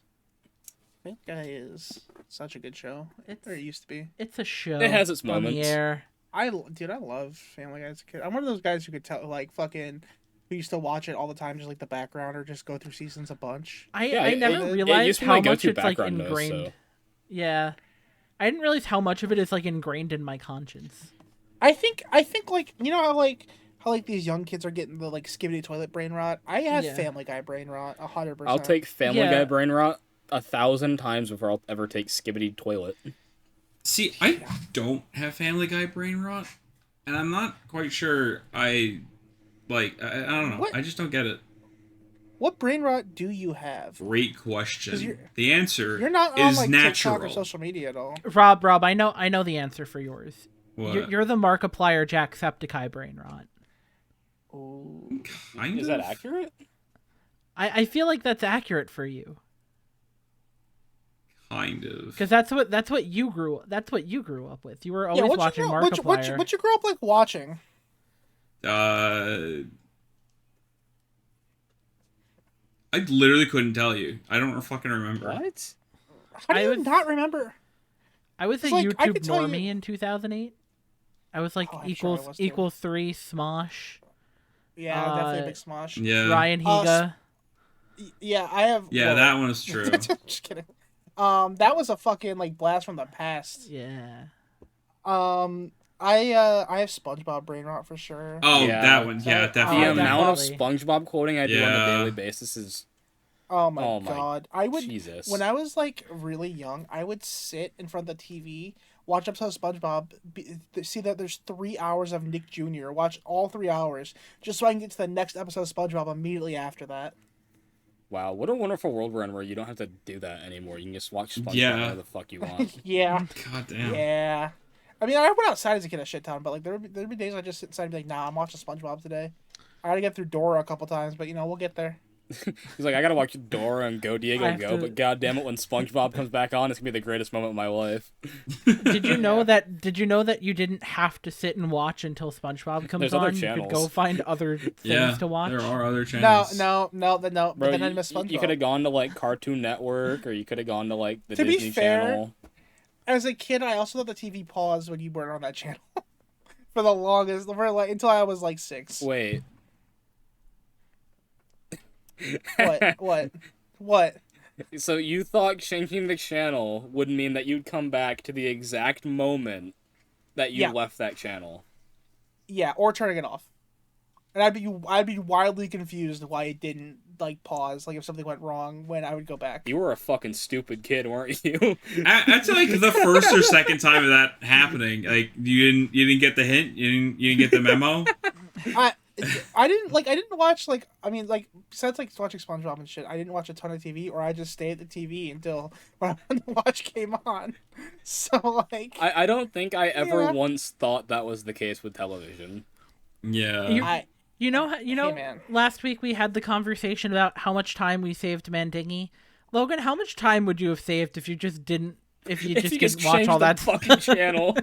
That guy is such a good show. Or it used to be. It's a show. It has its on the moments. air. I love Family Guy as a kid. I'm one of those guys who could tell, like, fucking, who used to watch it all the time, just like the background, or just go through seasons a bunch. I never it realized used to be how my much go-to it's like background noise, ingrained. so. Yeah, I didn't realize how much of it is like ingrained in my conscience. I think like, you know how like these young kids are getting the like skibbity toilet brain rot. I have Yeah. Family Guy brain rot 100%. I'll take Family Yeah. Guy brain rot 1,000 times before I'll ever take Skibbity Toilet. See, I don't have Family Guy brain rot, and I'm not quite sure. I don't know. What? I just don't get it. What brain rot do you have? Great 'Cause question. The answer You're not on is like natural. TikTok or social media at all. Rob, I know the answer for yours. What? You're the Markiplier Jacksepticeye brain rot. Oh, Kind Is of? that accurate? I feel like that's accurate for you Kind of. because that's what you grew up with. You were always yeah. watching Markiplier. What you grew up like watching? I literally couldn't tell you. I don't fucking remember. What? How do I you was- not remember? I was a It's like, I YouTube could tell normie you- in 2008. I was like Oh, I'm sure I was too. equals 3 Smosh. Yeah, definitely a big smosh. Yeah. Ryan Higa. Yeah, I have. Yeah, well, that one is true. Just kidding. That was a fucking like blast from the past. Yeah. I have SpongeBob brain rot for sure. Oh, Yeah, that one. Yeah, The definitely. amount of definitely. SpongeBob quoting I do on a Yeah. daily basis is Oh my oh my god. I would Jesus. when I was like really young, I would sit in front of the TV, watch episodes of SpongeBob, see that there's 3 hours of Nick Jr., watch all 3 hours, just so I can get to the next episode of SpongeBob immediately after that. Wow, what a wonderful world we're in where you don't have to do that anymore. You can just watch SpongeBob Yeah. whenever the fuck you want. Yeah. God damn. Yeah. I mean, I went outside as a kid a shit ton, but like there'd be days I just sit inside and be like, nah, I'm watching SpongeBob today. I gotta get through Dora a couple times, but we'll get there. He's like, I gotta watch Dora and Go I Diego have Go, to- but god damn it, when SpongeBob comes back on, it's gonna be the greatest moment of my life. Did you know that you didn't have to sit and watch until SpongeBob comes There's other on? You could channels. go find other things Yeah, to watch. there are other No, channels. no. But Bro, then I miss SpongeBob. you could have gone to like Cartoon Network, or you could have gone to like the To be Disney fair, Channel. As a kid, I also let the TV pause when you weren't on that channel for the longest, until I was like 6. Wait, What? so you thought changing the channel would mean that you'd come back to the exact moment that you Yeah. left that channel? Yeah, or turning it off. And I'd be wildly confused why it didn't like pause, like if something went wrong when I would go back. You were a fucking stupid kid, weren't you? That's like the first or second time of that happening. Like you didn't get the hint. You didn't get the memo. I didn't watch besides like watching SpongeBob and shit, I didn't watch a ton of TV, or I just stay at the TV until when I wanted to watch came on. So like I don't think I ever Yeah. once thought that was the case with television. Yeah. You know, man. last week we had the conversation about how much time we saved Mandingy. Logan, how much time would you have saved if you just didn't If didn't you watch just all changed the that fucking channel.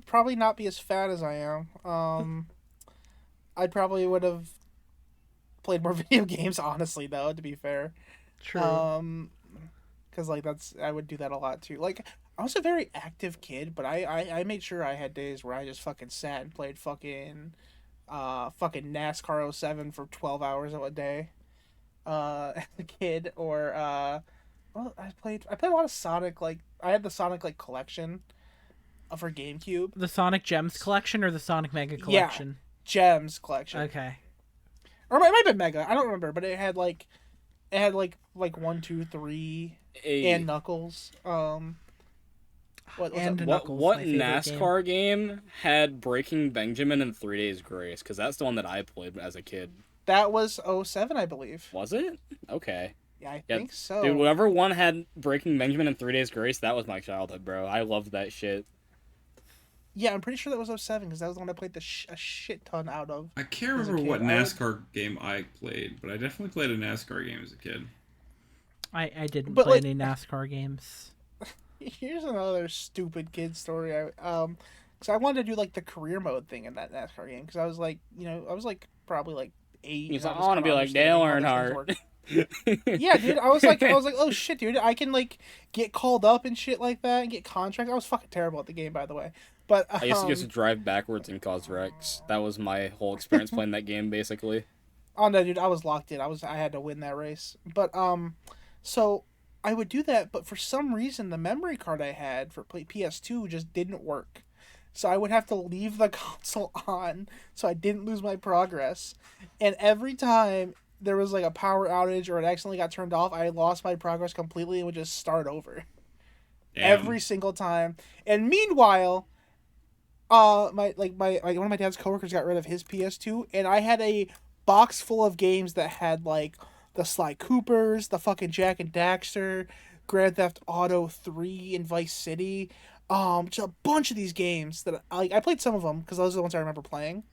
probably not be as fat as I am. I probably would have played more video games, honestly, though, to be fair. True. Because like I would do that a lot too. Like I was a very active kid, but I made sure I had days where I just fucking sat and played fucking NASCAR 07 for 12 hours a day, as a kid. Or I played a lot of Sonic. Like I had the Sonic like collection. for GameCube. The Sonic Gems collection or the Sonic Mega collection? Gems collection. Okay. Or it might have been Mega. I don't remember, but it had like 1, 2, 3, and Knuckles. What NASCAR game had Breaking Benjamin and 3 Days Grace? Because that's the one that I played as a kid. That was 07, I believe. Was it? Okay. Yeah, I think so. Dude, whatever one had Breaking Benjamin and 3 Days Grace, that was my childhood, bro. I loved that shit. Yeah, I'm pretty sure that was 07 because that was the one I played a shit ton out of. I can't remember what NASCAR game I played, but I definitely played a NASCAR game as a kid. I didn't play any NASCAR games. Here's another stupid kid story. Because I wanted to do like the career mode thing in that NASCAR game because I was like, I was like probably like 8. He's like, I want to be like Dale Earnhardt. Yeah, dude. I was like, oh shit, dude. I can like get called up and shit like that and get contracts. I was fucking terrible at the game, by the way. But I used to just drive backwards and cause wrecks. That was my whole experience playing that game, basically. Oh no, dude. I was locked in. I had to win that race. But so I would do that, but for some reason the memory card I had for PS2 just didn't work. So I would have to leave the console on so I didn't lose my progress. And every time there was like a power outage or it accidentally got turned off, I lost my progress completely and would just start over. Damn. Every single time. And meanwhile, one of my dad's coworkers got rid of his PS2 and I had a box full of games that had like the Sly Coopers, the fucking Jack and Daxter, Grand Theft Auto 3 and Vice City. Just a bunch of these games that I played some of them because those are the ones I remember playing.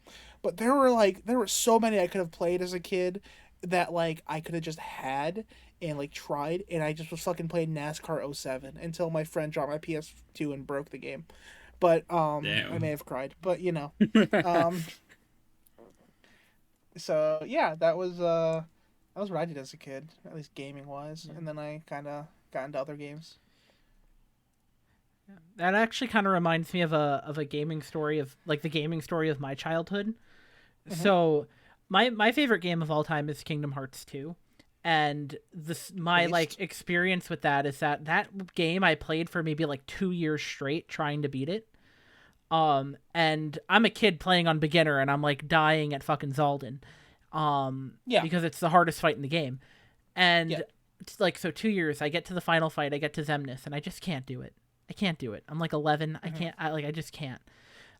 But there were so many I could have played as a kid that like I could have just had and like tried, and I just was fucking playing NASCAR 07 until my friend dropped my PS2 and broke the game. But Damn. I may have cried, but so yeah, that was what I did as a kid, at least gaming wise, and then I kind of got into other games. That actually kind of reminds me of a gaming story of like the gaming story of my childhood. Mm-hmm. So my favorite game of all time is Kingdom Hearts 2. And my like experience with that is that game I played for maybe like 2 years straight trying to beat it. And I'm a kid playing on beginner and I'm like dying at fucking Zaldin. Because it's the hardest fight in the game. And it's like, so 2 years, I get to the final fight, I get to Zemnis, and I just can't do it. I can't do it. I'm like 11. Mm-hmm. I just can't.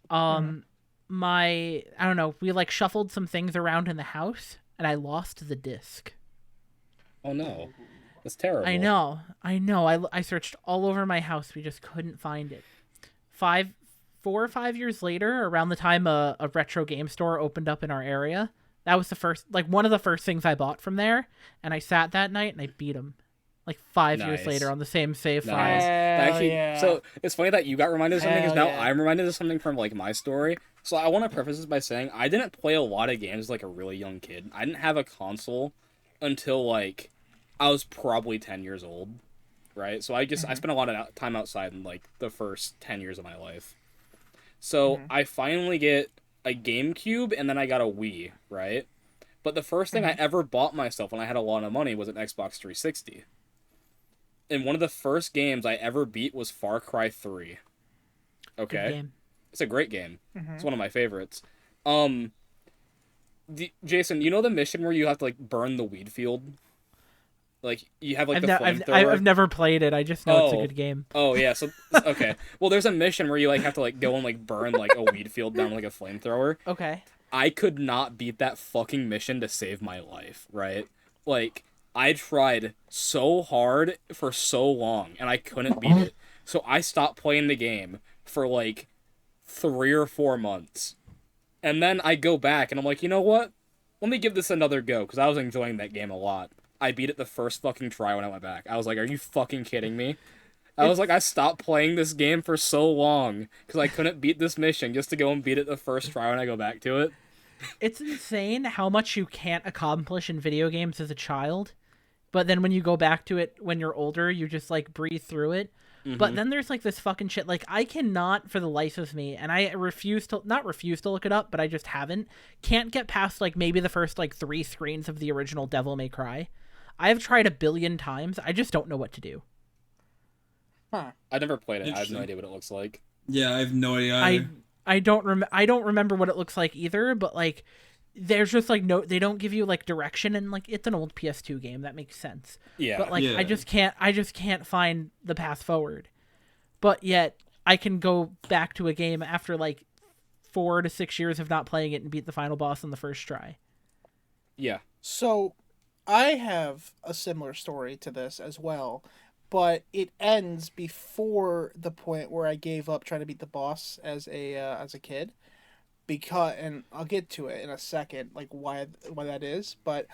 I don't know. We like shuffled some things around in the house and I lost the disc. Oh no. That's terrible. I know. I searched all over my house. We just couldn't find it. 4 or 5 years later, around the time a retro game store opened up in our area, that was one of the first things I bought from there. And I sat that night and I beat him. Like 5 years later on the same save files. So it's funny that you got reminded of something because now I'm reminded of something from like my story. So I want to preface this by saying I didn't play a lot of games like a really young kid. I didn't have a console until like I was probably 10 years old, right? So I spent a lot of time outside in like the first 10 years of my life. So I finally get a GameCube and then I got a Wii, right? But the first thing I ever bought myself when I had a lot of money was an Xbox 360. And one of the first games I ever beat was Far Cry 3. Okay? Good game. It's a great game. Mm-hmm. It's one of my favorites. Jason, you know the mission where you have to like burn the weed field? Like you have like the flamethrower. I've never played it. I just know it's a good game. Oh yeah, so okay. Well, there's a mission where you like have to like go and like burn like a weed field down with, like a flamethrower. Okay. I could not beat that fucking mission to save my life, right? Like I tried so hard for so long and I couldn't beat it. So I stopped playing the game for like 3 or 4 months. And then I go back and I'm like, you know what? Let me give this another go because I was enjoying that game a lot. I beat it the first fucking try when I went back. I was like, are you fucking kidding me? I stopped playing this game for so long because I couldn't beat this mission just to go and beat it the first try when I go back to it. It's insane how much you can't accomplish in video games as a child. But then when you go back to it when you're older, you just like breathe through it. Mm-hmm. But then there's like this fucking shit. Like I cannot for the life of me, and I not refuse to look it up, but I just can't get past like maybe the first like 3 screens of the original Devil May Cry. I have tried 1 billion times. I just don't know what to do. Huh. I never played it. I have no idea what it looks like. Yeah, I have no idea. I don't remember what it looks like either, but like there's just like no, they don't give you like direction, and like it's an old PS2 game, that makes sense. Yeah. But like Yeah. I just can't find the path forward. But yet I can go back to a game after like 4 to 6 years of not playing it and beat the final boss on the first try. Yeah. So, I have a similar story to this as well, but it ends before the point where I gave up trying to beat the boss as a kid. Because, and I'll get to it in a second, like why that is. But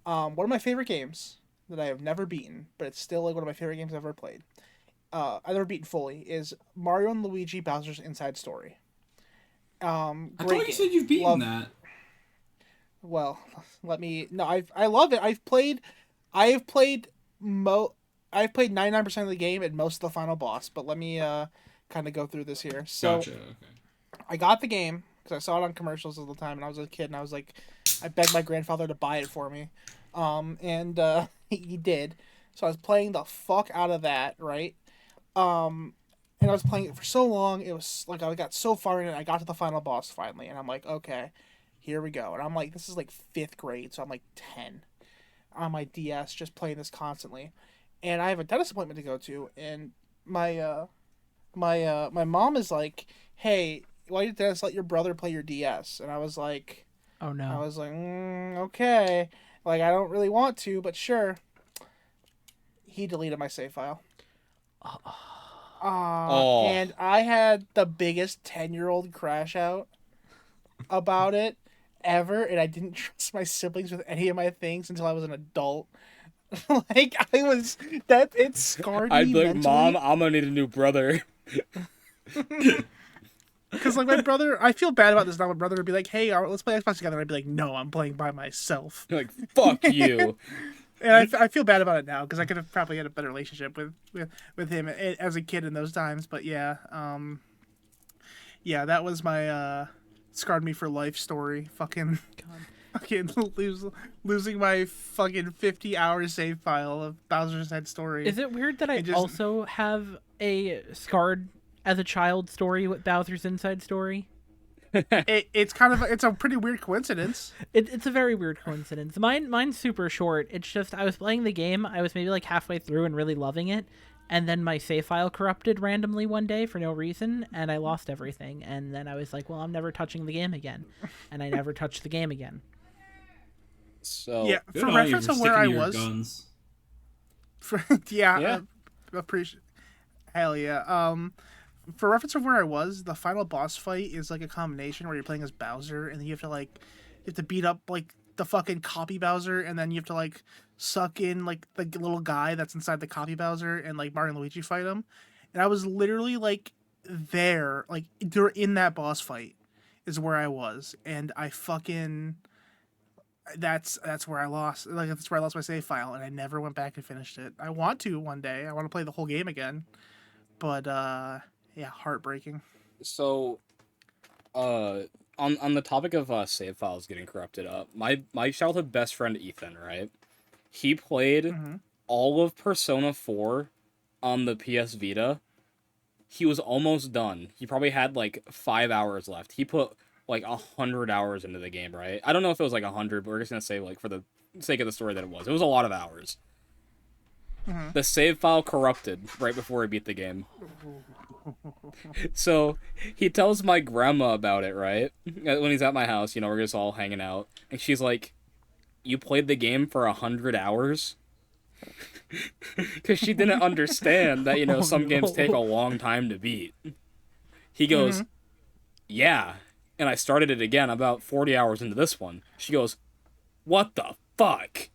one of my favorite games that I have never beaten, but it's still like one of my favorite games I've ever played. I've never beaten fully, is Mario and Luigi Bowser's Inside Story. I Great thought you game. said you've beaten Love- that. Well, let me. No, I love it. I've played 99% of the game and most of the final boss. But let me kind of go through this here. So Gotcha. Okay. I got the game because I saw it on commercials all the time, and I was a kid, and I was like, I begged my grandfather to buy it for me, and he did. So I was playing the fuck out of that, right? And I was playing it for so long. It was like I got so far in it, I got to the final boss finally, and I'm like, okay, here we go. And I'm like, this is like 5th grade, so I'm like 10 on my DS, just playing this constantly. And I have a dentist appointment to go to, and my mom is like, hey, why did dentist let your brother play your DS? And I was like, Oh no. okay, like I don't really want to, but sure. He deleted my save file. Oh. And I had the biggest 10-year-old crash out about it ever, and I didn't trust my siblings with any of my things until I was an adult. Like it scarred I'd me be like, mentally. Mom, I'm gonna need a new brother. Because like my brother, I feel bad about this now. My brother would be like, "Hey, let's play Xbox together." And I'd be like, "No, I'm playing by myself." You're like, fuck you. And I feel bad about it now because I could have probably had a better relationship with him as a kid in those times. But yeah, yeah, that was my scarred me for life story. Fucking losing my fucking 50-hour save file of Bowser's Head Story. Is it weird that I just- also have a scarred as a child story with Bowser's Inside Story? It's a pretty weird coincidence. It's a very weird coincidence. Mine's super short. It's just I was playing the game. I was maybe like halfway through and really loving it, and then my save file corrupted randomly one day for no reason, and I lost everything. And then I was like, well, I'm never touching the game again, and I never touched the game again. So Yeah, Good for on you reference for of where sticking I to your was. guns. Yeah. Yeah. Appreciate. Hell yeah. For reference of where I was, the final boss fight is like a combination where you're playing as Bowser, and then you have to beat up like the fucking copy Bowser, and then you have to like suck in like the little guy that's inside the copy Bowser, and like Mario and Luigi fight him. And I was literally like there, like in that boss fight, is where I was, and I fucking. That's where I lost. Like that's where I lost my save file, and I never went back and finished it. I want to one day. I want to play the whole game again, but yeah, heartbreaking. So, on the topic of save files getting corrupted up, my childhood best friend Ethan, right? He played all of Persona 4 on the PS Vita. He was almost done. He probably had like 5 hours left. He put like 100 hours into the game, right? I don't know if it was like 100, but we're just gonna say like for the sake of the story that it was. It was a lot of hours. The save file corrupted right before he beat the game. So he tells my grandma about it, right? When he's at my house, we're just all hanging out, and she's like, "You played the game for 100 hours?" Because she didn't understand that some games take a long time to beat. He goes, "Yeah," and I started it again about 40 hours into this one. She goes, "What the fuck?"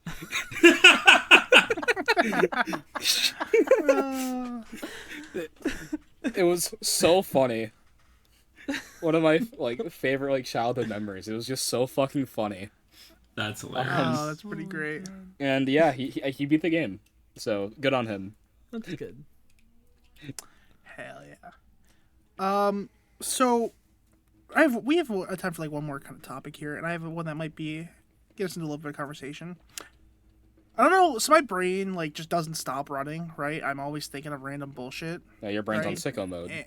It was so funny. One of my favorite childhood memories. It was just so fucking funny. That's hilarious. Oh, that's pretty great. And yeah, he beat the game. So good on him. That's good. Hell yeah. So we have a time for like one more kind of topic here, and I have one that might get us into a little bit of conversation. I don't know, so my brain just doesn't stop running, right? I'm always thinking of random bullshit. Yeah, your brain's on Right. sicko mode.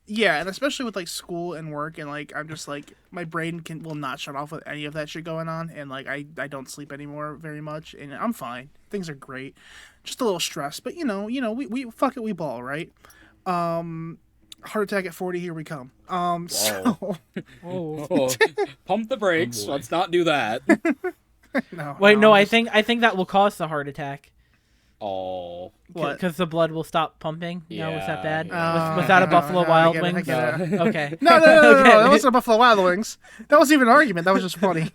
Yeah, and especially with like school and work, and like I'm just like my brain will not shut off with any of that shit going on, and like I don't sleep anymore very much, and I'm fine. Things are great, just a little stressed, but we fuck it, we ball, right? Heart attack at 40, here we come. So Oh, pump the brakes. Oh, boy. Let's not do that. no. Wait, no, I just- think that will cause the heart attack Oh. What? because the blood will stop pumping. No, was that bad? Yeah. Was that a Buffalo I Wild get it, I Wings? get it. Okay. No, Okay. that wasn't a Buffalo Wild Wings. That wasn't even an argument. That was just funny.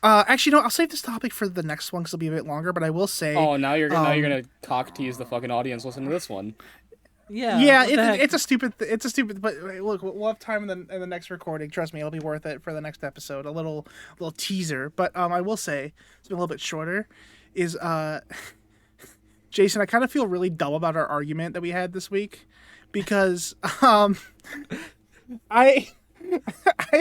Actually, no, I'll save this topic for the next one because it'll be a bit longer. But I will say, Oh, now you're gonna cock tease the fucking audience. Listen to this one. Yeah. yeah, what the heck? it's a stupid, But look, we'll have time in the next recording. Trust me, it'll be worth it for the next episode. A little teaser. But I will say it's been a little bit shorter. Is Jason, I kind of feel really dumb about our argument that we had this week because I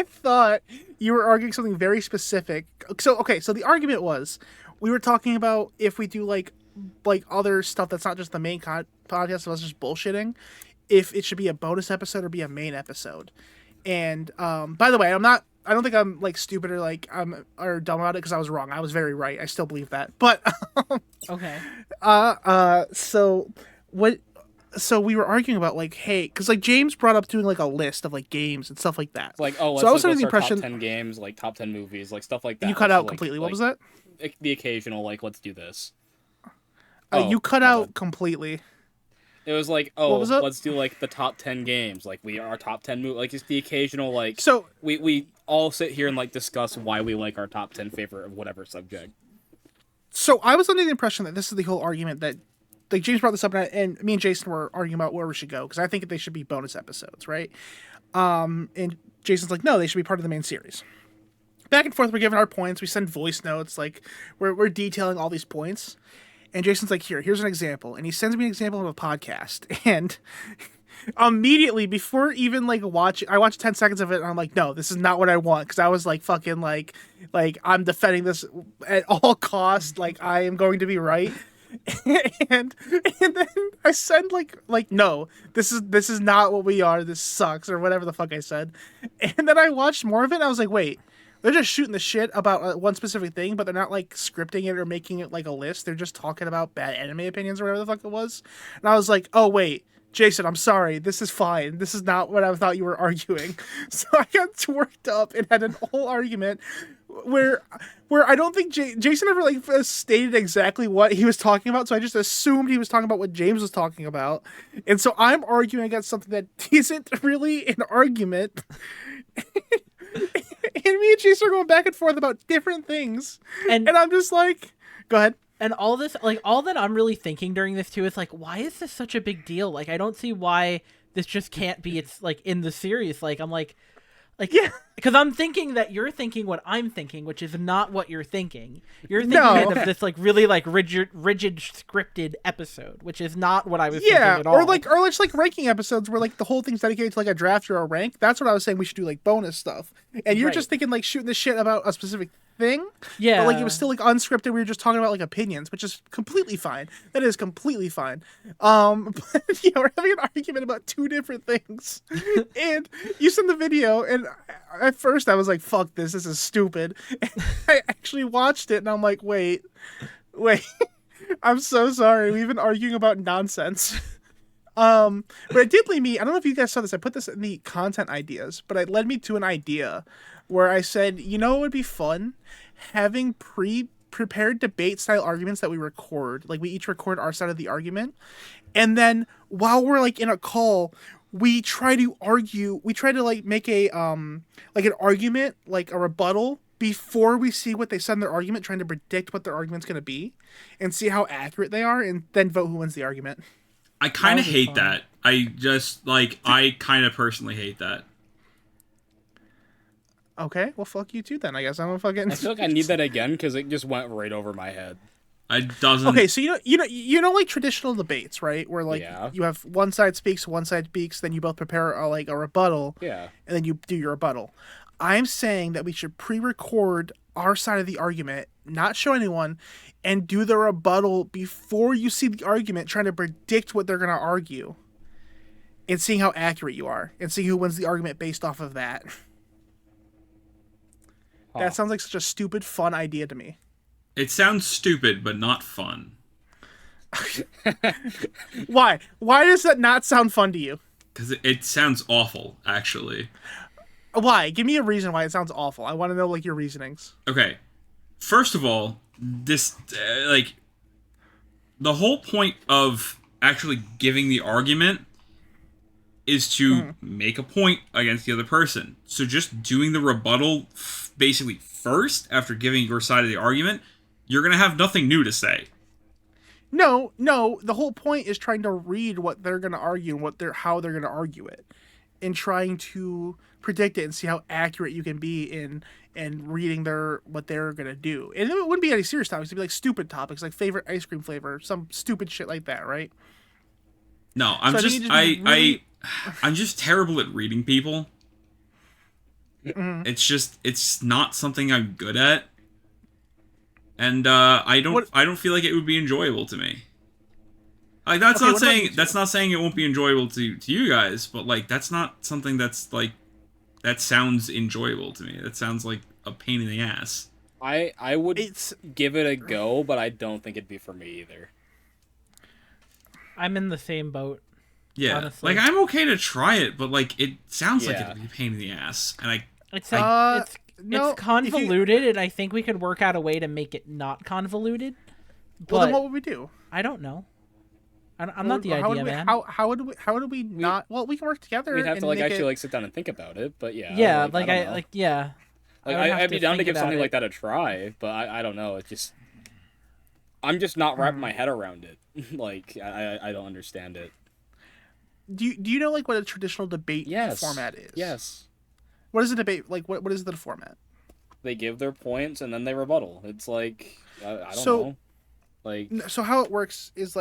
thought you were arguing something very specific. So the argument was we were talking about if we do like other stuff that's not just the main podcast of us just bullshitting, if it should be a bonus episode or be a main episode. And by the way, I don't think I'm like stupid or like or dumb about it because I was wrong. I was very right. I still believe that. But Okay. so we were arguing about like, hey, because like James brought up doing like a list of like games and stuff like that. It's like, oh, let's So I was look under the what's our impression top 10 games, like top 10 movies, like stuff like that. you cut Let's out do, like- completely. What like, was that? The occasional, like, let's do this. You cut my out bad. completely. It was like, oh, was it? let's do like the top 10 games, like our top 10 movies, like just the occasional, like So we all sit here and like discuss why we like our top 10 favorite of whatever subject. I was under the impression that this is the whole argument that like James brought this up and me and Jason were arguing about where we should go because I think they should be bonus episodes, right? And Jason's like, no, they should be part of the main series. Back and forth, we're giving our points. We send voice notes, like we're detailing all these points. And Jason's like, here's an example. And he sends me an example of a podcast. And immediately, before even like I watched 10 seconds of it and I'm like, no, this is not what I want. Because I was like, fucking like I'm defending this at all costs. Like I am going to be right. and then I said like no, this is not what we are. This sucks or whatever the fuck I said. And then I watched more of it and I was like, wait. They're just shooting the shit about one specific thing, but they're not like scripting it or making it like a list. They're just talking about bad anime opinions or whatever the fuck it was. And I was like, oh wait, Jason, I'm sorry. This is fine. This is not what I thought you were arguing. So I got worked up and had an whole argument where I don't think Jason ever like stated exactly what he was talking about. So I just assumed he was talking about what James was talking about. And so I'm arguing against something that isn't really an argument. And me and Jason are going back and forth about different things. And I'm just like, go ahead. And all this, like, all that I'm really thinking during this too is like, why is this such a big deal? Like, I don't see why this just can't be. It's like in the series. Like, I'm like, yeah, because I'm thinking that you're thinking what I'm thinking, which is not what you're thinking. You're thinking of this like really like rigid scripted episode, which is not what I was thinking at all. or it's like ranking episodes where like the whole thing's dedicated to like a draft or a rank. That's what I was saying. We should do like bonus stuff, and you're just thinking like shooting the shit about a specific thing. Yeah, but like it was still like unscripted. We were just talking about like opinions, which is completely fine. That is completely fine. But yeah, we're having an argument about two different things, and you sent the video, and at first I was like, "Fuck this! This is stupid." And I actually watched it, and I'm like, "Wait." I'm so sorry. We've been arguing about nonsense. But it did lead me. I don't know if you guys saw this. I put this in the content ideas, but it led me to an idea where I said, you know, it would be fun having prepared debate style arguments that we record. Like we each record our side of the argument, and then while we're like in a call, we try to argue. We try to like make a like an argument, like a rebuttal before we see what they said in their argument, trying to predict what their argument's going to be and see how accurate they are, and then vote who wins the argument. I kind of That would be hate fun. that. I just, like, I kind of personally hate that. Okay, well, fuck you too then. I guess I'm a fucking... I feel like I need that again because it just went right over my head. It doesn't... Okay, so you know, like traditional debates, right? Where like Yeah. you have one side speaks, then you both prepare a rebuttal, Yeah. and then you do your rebuttal. I'm saying that we should pre-record our side of the argument, not show anyone, and do the rebuttal before you see the argument, trying to predict what they're going to argue. and seeing how accurate you are, and seeing who wins the argument based off of that. Huh. That sounds like such a stupid, fun idea to me. It sounds stupid, but not fun. Why? Why does that not sound fun to you? Because it sounds awful, actually. Why? Give me a reason why it sounds awful. I want to know like your reasonings. Okay. First of all, this like the whole point of actually giving the argument is to make a point against the other person. So just doing the rebuttal basically first after giving your side of the argument, you're going to have nothing new to say. No. The whole point is trying to read what they're going to argue and how they're going to argue it, and trying to predict it and see how accurate you can be in reading what they're going to do. And it wouldn't be any serious topics. It'd be like stupid topics, like favorite ice cream flavor, some stupid shit like that, right? No, I'm just terrible at reading people. It's not something I'm good at. And I don't feel like it would be enjoyable to me. Like that's not saying it won't be enjoyable to you guys, but like that's not something that's like that sounds enjoyable to me. That sounds like a pain in the ass. I would give it a go, but I don't think it'd be for me either. I'm in the same boat. Yeah, honestly. like I'm okay to try it, but like it sounds like it'd be a pain in the ass, and it's convoluted, and I think we could work out a way to make it not convoluted. But well, then what would we do? I don't know. I'm not the idea man. How would we not? Well, we can work together. We'd have to like actually like sit down and think about it. But yeah. Yeah, I'd be down to give something like that a try, but I don't know. It's just I'm just not wrapping my head around it. Like I don't understand it. Do you know like what a traditional debate format is? Yes. What is a debate like? What is the format? They give their points and then they rebuttal. It's like I don't know. Like so how it works is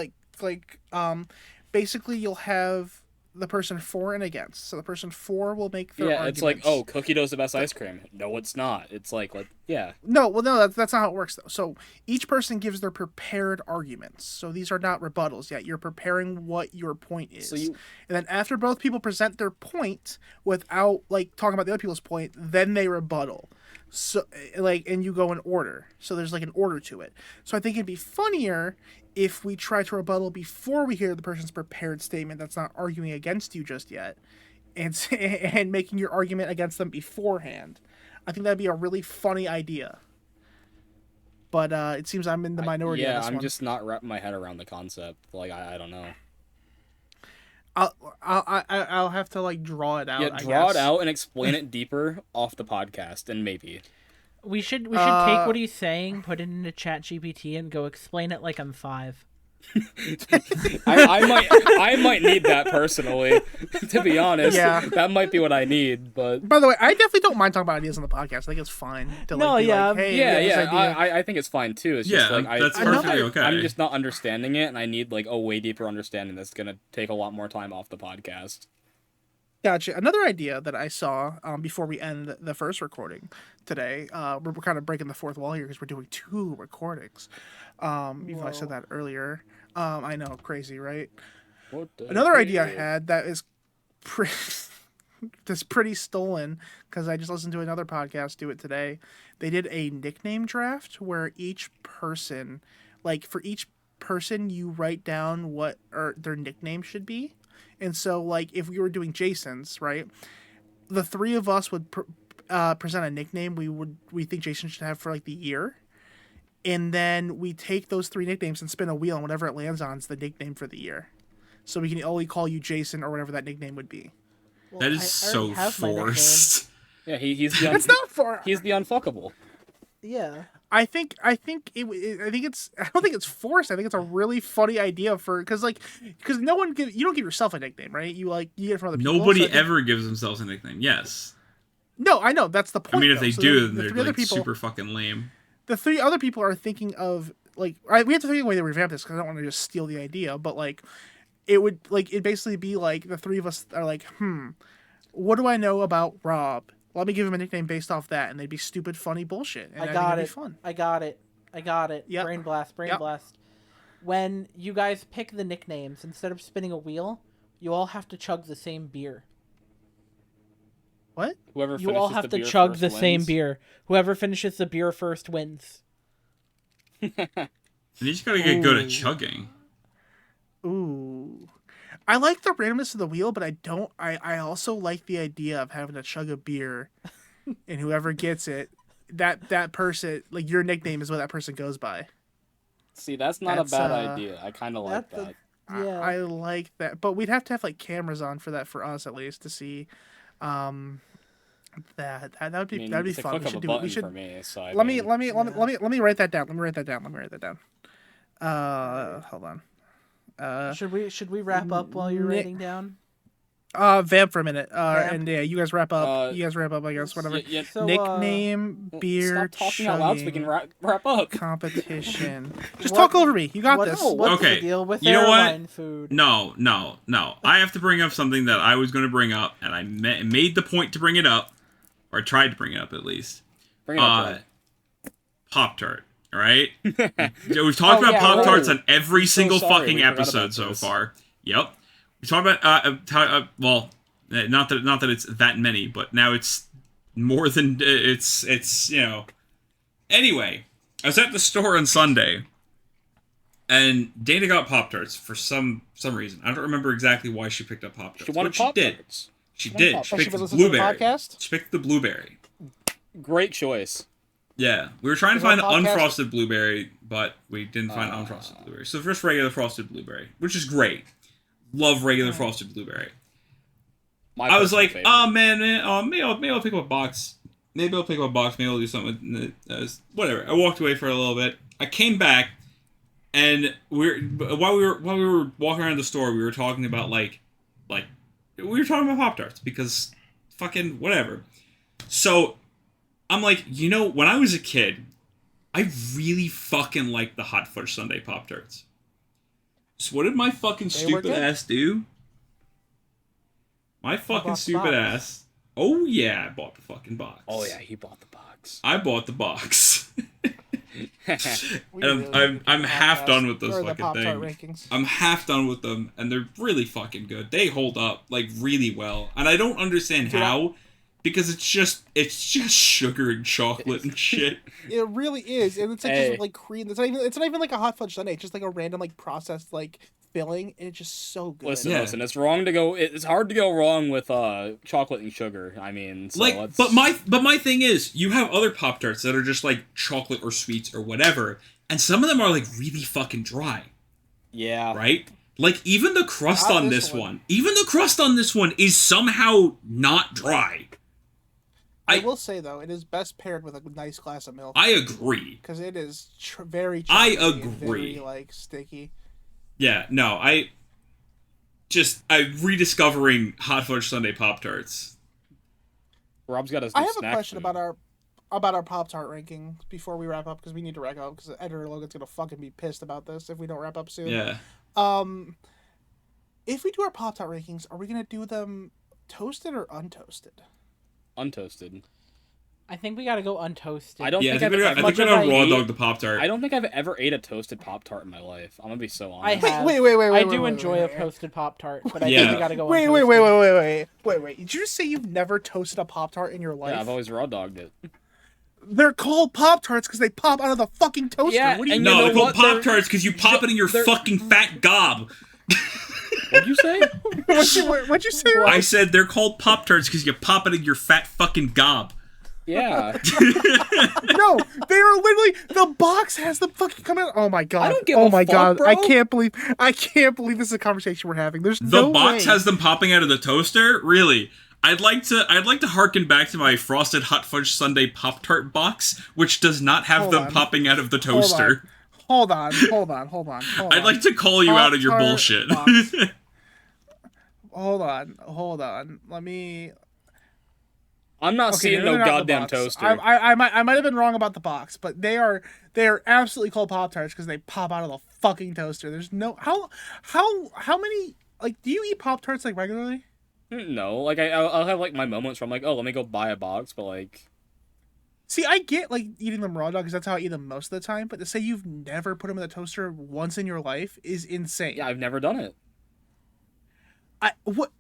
basically you'll have the person for and against. So the person for will make their arguments. It's like, oh, cookie dough's the best ice cream. No, it's not. It's like yeah. No, that's not how it works though. So each person gives their prepared arguments. So these are not rebuttals yet. You're preparing what your point is. And then after both people present their point without like talking about the other people's point, then they rebuttal. So and you go in order. So there's like an order to it. So I think it'd be funnier if we try to rebuttal before we hear the person's prepared statement that's not arguing against you just yet, and making your argument against them beforehand. I think that'd be a really funny idea. But it seems I'm in the minority on this one. I'm just not wrapping my head around the concept. Like I don't know. I'll have to like draw it out. Yeah, draw it out and explain it deeper off the podcast, and maybe. We should take what he's saying, put it into ChatGPT, and go explain it like I'm 5. I might need that personally, to be honest. Yeah. That might be what I need, but... By the way, I definitely don't mind talking about ideas on the podcast. I think it's fine to I think it's fine too. It's just like that's perfectly okay. I'm just not understanding it, and I need like a way deeper understanding that's gonna take a lot more time off the podcast. Gotcha. Another idea that I saw before we end the first recording today, we're kind of breaking the fourth wall here because we're doing 2 recordings. Even I said that earlier. I know, crazy, right? Another idea I had that is pretty stolen because I just listened to another podcast do it today. They did a nickname draft where each person, like for each person, you write down what their nickname should be. And so, like, if we were doing Jason's, right, the 3 of us would present a nickname we think Jason should have for, like, the year. And then we take those 3 nicknames and spin a wheel, and whatever it lands on is the nickname for the year. So we can only call you Jason or whatever that nickname would be. Well, that is so forced. Yeah, he's the It's not for... He's the unfuckable. Yeah. I don't think it's forced. I think it's a really funny idea because you don't give yourself a nickname, right? You get it from other people. Nobody ever gives themselves a nickname. Yes. No, I know that's the point. I mean, if they do, then they're like super fucking lame. The 3 other people are thinking of like we have to think of a way to revamp this because I don't want to just steal the idea, but like it'd basically be like the 3 of us are like, what do I know about Rob? Let me give him a nickname based off that, and they'd be stupid, funny bullshit. And I got it. Be fun. I got it. Yep. Brain blast. When you guys pick the nicknames, instead of spinning a wheel, You all have to chug the same beer. What? Whoever You all finishes have the to beer chug first the same wins. beer. Whoever finishes the beer first wins. You just gotta get good at Ooh. chugging. Ooh. I like the randomness of the wheel, but I also like the idea of having to chug a beer, and whoever gets it, that person, like, your nickname is what that person goes by. See, that's not That's, a bad idea. I kind of like That's a- that. Yeah. I like that, but we'd have to have like cameras on for that, for us at least, to see. That would be I mean, that'd be it's a fun. click We of should a do it. button We should. for me. So I Let me mean, let me let me let me let me write that down. Let me write that down. Hold on. Should we wrap up while you're Nick- writing down? Vamp for a minute. Vamp. And yeah, you guys wrap up. Uh, I guess. Whatever. So, Nickname, beer, stop talking out loud so we can chugging, wrap up. competition. Just What- talk over me. You got what's, this. What's Okay, the deal with you know what? airline food? No. I have to bring up something that I was going to bring up, and I made the point to bring it up, or I tried to bring it up at least. Bring it up, Pop-Tart. All right? We've talked Oh, about yeah, Pop-Tarts right. on every so single sorry, fucking we forgot episode about so this. far. Yep. We talked about not that it's that many, but now it's more than it's you know. Anyway, I was at the store on Sunday, and Dana got Pop-Tarts for some reason. I don't remember exactly why she picked up Pop-Tarts. She wanted but she did. Pop-Tarts. She did. Oh, She she picked was the listening to the blueberry. podcast? She picked the blueberry. Great choice. Yeah, we were trying to Is that find a podcast? unfrosted blueberry, but we didn't find unfrosted blueberry. So just regular frosted blueberry, which is great. Love regular frosted blueberry. I was like, personal oh favorite. man, maybe I'll pick up a box. Maybe I'll do something with it. Whatever. I walked away for a little bit. I came back, and while we were walking around the store, we were talking about like we were talking about Pop-Tarts because fucking whatever. So I'm like, when I was a kid, I really fucking liked the hot fudge sundae Pop-Tarts. So what did my fucking were stupid good. ass do? My fucking bought the stupid box. ass. Oh yeah, I bought the fucking box. Oh yeah, he bought the box. I bought the box. We And really I'm need I'm the half podcast, done with those or the fucking Pop-Tart things. rankings. I'm half done with them, and they're really fucking good. They hold up like really well, and I don't understand Dude, how, because it's just sugar and chocolate and shit. It really is, and it's like Hey. just like cream. It's not even like a hot fudge sundae. It's just like a random like processed like filling, and it's just so good. Listen, Yeah. listen. It's hard to go wrong with chocolate and sugar. I mean, so Like, let's... but my thing is, you have other Pop-Tarts that are just like chocolate or sweets or whatever, and some of them are like really fucking dry, yeah, right? Like even the crust Not on this this one. one, even the crust on this one is somehow not dry. I will say though, it is best paired with a nice glass of milk I agree. because it is very. I chocolatey and agree. Very like sticky. Yeah, no, I'm rediscovering hot fudge sundae Pop-Tarts. Rob's got his. I new have a snack question food. about our Pop-Tart ranking before we wrap up because we need to wrap up because editor Logan's gonna fucking be pissed about this if we don't wrap up soon. Yeah. If we do our Pop-Tart rankings, are we gonna do them toasted or untoasted? Untoasted. I think we gotta go untoasted. I don't Yeah, I think think I've we're ever gonna raw ate- dog the Pop-Tart. I don't think I've ever ate a toasted Pop-Tart in my life. I'm gonna be so I honest. have. Wait, I do enjoy a wait. toasted Pop-Tart, but I Yeah. think we gotta go Wait, untoasted. wait. Did you say you've never toasted a Pop-Tart in your life? Yeah, I've always raw dogged it. They're called Pop-Tarts because they pop out of the fucking toaster. Yeah, What do you and mean? No, you they're know called what? They're- Pop-Tarts because you pop it in your they're- fucking fat gob. What'd you say? What'd you say? I said they're called Pop-Tarts because you pop it in your fat fucking gob. Yeah. No, they are literally the box has them fucking come out. Oh my god! I don't give oh a my fuck, god! bro. I can't believe this is a conversation we're having. There's The no box way. has them popping out of the toaster? Really? I'd like to harken back to my frosted hot fudge sundae Pop-Tart box, which does not have Hold them on. popping out of the toaster. Hold on. I'd like to call you out of your Pop-Tart bullshit. box. Hold on. Let me. I'm not Okay, seeing they're no not in the goddamn box. toaster. I might have been wrong about the box, but they are absolutely called Pop-Tarts because they pop out of the fucking toaster. There's no how many like do you eat Pop-Tarts like regularly? No, like I'll have like my moments where I'm like, oh, let me go buy a box, but like, See, I get like eating them raw dog because that's how I eat them most of the time. But to say you've never put them in the toaster once in your life is insane. yeah, I've never done it. What?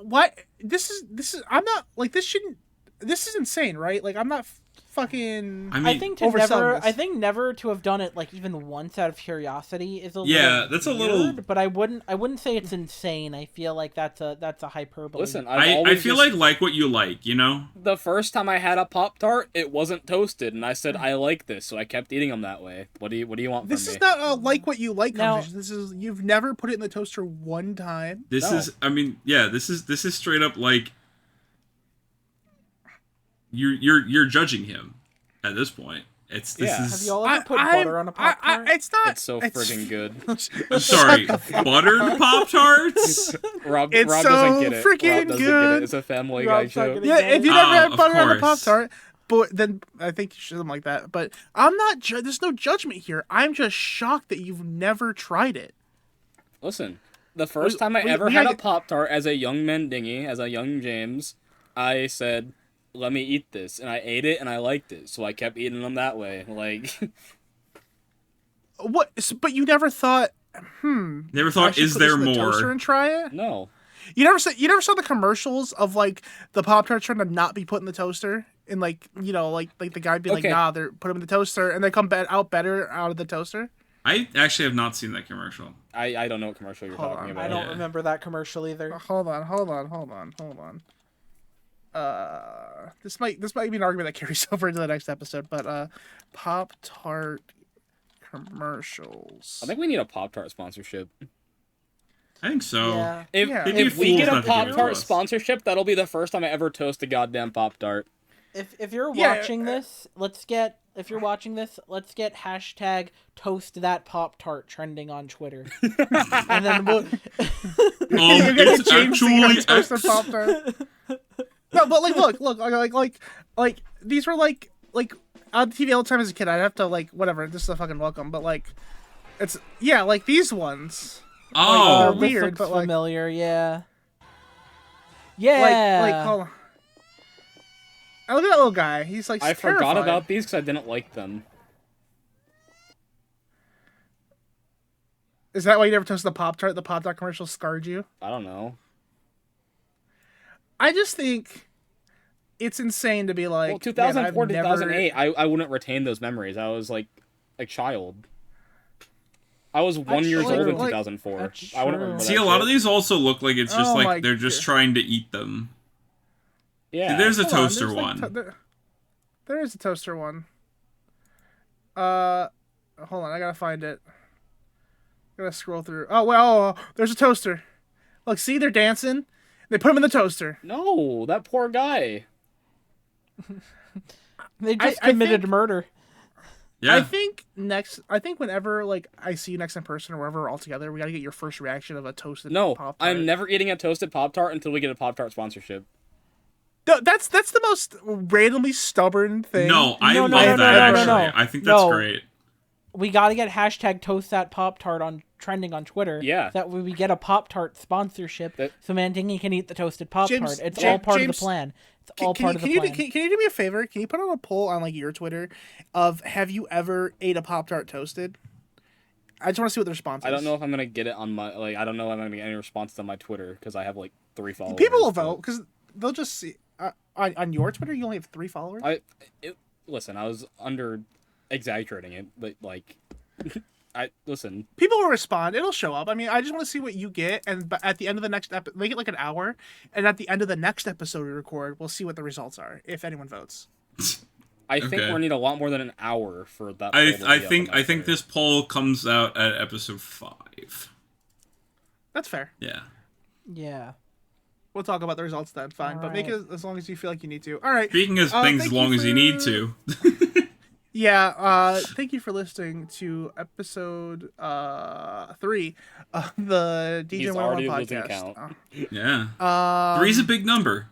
What? This is. I'm not like this. Shouldn't. This is insane, right? Like I'm not fucking. I mean, I think to overselling never, this. I think never to have done it like even once out of curiosity is a Yeah, little that's a weird, little- But I wouldn't say it's insane. I feel like that's a hyperbole. Listen, I feel like what you like, you know? the first time I had a Pop-Tart, it wasn't toasted, and I said I like this, so I kept eating them that way. What do you want This from is me? not a like what you like Now- conversation. This is you've never put it in the toaster one time. This No. is, I mean, yeah, this is straight up like you're judging him at this point. This Yeah. is. Have you all ever put butter on a pop tart? It's not. It's so friggin' good. I'm sorry, buttered Pop Tarts. Rob It's doesn't so get it. freaking Rob doesn't get good. it. It's a Family Guy Rob's not show. gonna Yeah, if you never had of butter on a Pop course. Tart, but then I think you should something like that. But I'm not. There's no judgment here. I'm just shocked that you've never tried it. Listen, the first time I we- ever we had gotta a Pop-Tart as a young Mendingy, as a young James, I said, let me eat this. And I ate it, and I liked it. So I kept eating them that way. Like, What? But you never thought. Never I thought, should is put this there in the toaster more? and try it. no. You never saw the commercials of like the Pop Tarts trying to not be put in the toaster, and like like the guy be like, Okay. nah, they're put them in the toaster, and they come out better out of the toaster. I actually have not seen that commercial. I don't know what commercial you're Hold talking on. about. I don't Yeah. remember that commercial either. Hold on. This might be an argument that carries over into the next episode, but Pop Tart commercials. I think we need a Pop-Tart sponsorship. I think so. Yeah. If, Yeah. if They'd be we fools get a not to give it to Pop-Tart us. sponsorship, that'll be the first time I ever toast a goddamn Pop-Tart. If you're Yeah, watching this, let's get hashtag toast that Pop Tart trending on Twitter, and then we'll. You get It's the James Dean actually toaster Pop Tart. No, but look, like these were like on TV all the time as a kid. I'd have to like whatever. This is a fucking welcome, but like it's like these ones. Oh, They're weird, looks but, like- familiar, yeah. Yeah. Like hold on. Oh, look at that little guy. He's like I forgot terrified. about these because I didn't like them. Is that why you never toasted the Pop Tart? The Pop Tart commercial scarred you. I don't know. I just think it's insane to be like. Well, 2004, man, I've never- 2008, I wouldn't retain those memories. I was like a child. I was 1 That's year true. old in Like, 2004. that's I wouldn't true. remember see, that a lot shit. of these also look like it's just Oh my like they're just God. trying to eat them. Yeah. There's a Hold on, toaster there's, like, one. there is a toaster one. Hold on, I gotta find it. Gotta scroll through. Oh well, there's a toaster. Look, see, they're dancing. They put them in the toaster. No, that poor guy. They just I committed think- murder. Yeah. I think whenever like I see you next in person or wherever we're all together, we gotta get your first reaction of a toasted No, Pop-Tart. I'm never eating a toasted Pop-Tart until we get a Pop-Tart sponsorship. No, that's the most randomly stubborn thing. No, I No, love no, that no, no, actually. no. I think that's No. great. We gotta get hashtag toast that Pop Tart on trending on Twitter. Yeah. That way we get a Pop Tart sponsorship, That- so Mandingy can eat the toasted Pop Tart. James- It's Ja- all part of James, the plan. It's all part of the you plan. can you do me a favor? Can you put on a poll on like your Twitter of have you ever ate a Pop Tart toasted? I just want to see what the response is. I don't know if I'm gonna get it on my I don't know if I'm gonna get any response on my Twitter because I have like 3 followers. People will but- vote because they'll just see on your Twitter. You only have 3 followers. Listen, I was under exaggerating it, but like, listen. People will respond. It'll show up. I mean, I just want to see what you get, and at the end of the next make it like an hour, and at the end of the next episode we record, we'll see what the results are if anyone votes. I think Okay. we're need a lot more than an hour for that. I poll to be up think on my I think Twitter. this poll comes out at episode 5. That's fair. Yeah. Yeah. We'll talk about the results then. Fine, but make it Alright. as long as you feel like you need to. All right. Speaking of things as thank long you as you for- need to. Yeah, thank you for listening to episode 3 of the He's DJ already 101 losing podcast. count. Yeah. 3's a big number.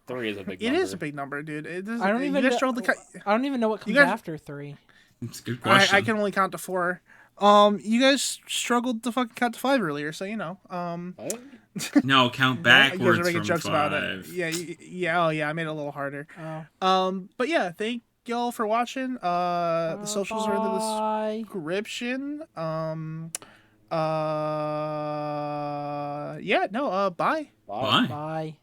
3 is a big It number. is a big number, dude. It is, I don't you even. guys Know, struggled to I don't even know what comes guys- after 3. It's a good question. I can only count to 4. You guys struggled to fucking count to 5 earlier, so you know. What? No, count You backwards guys are making from jokes 5. about it. Yeah. Oh, yeah. I made it a little harder. Oh. But yeah, thank y'all for watching. The socials are in the Bye. description. Yeah, no, bye. Bye. Bye.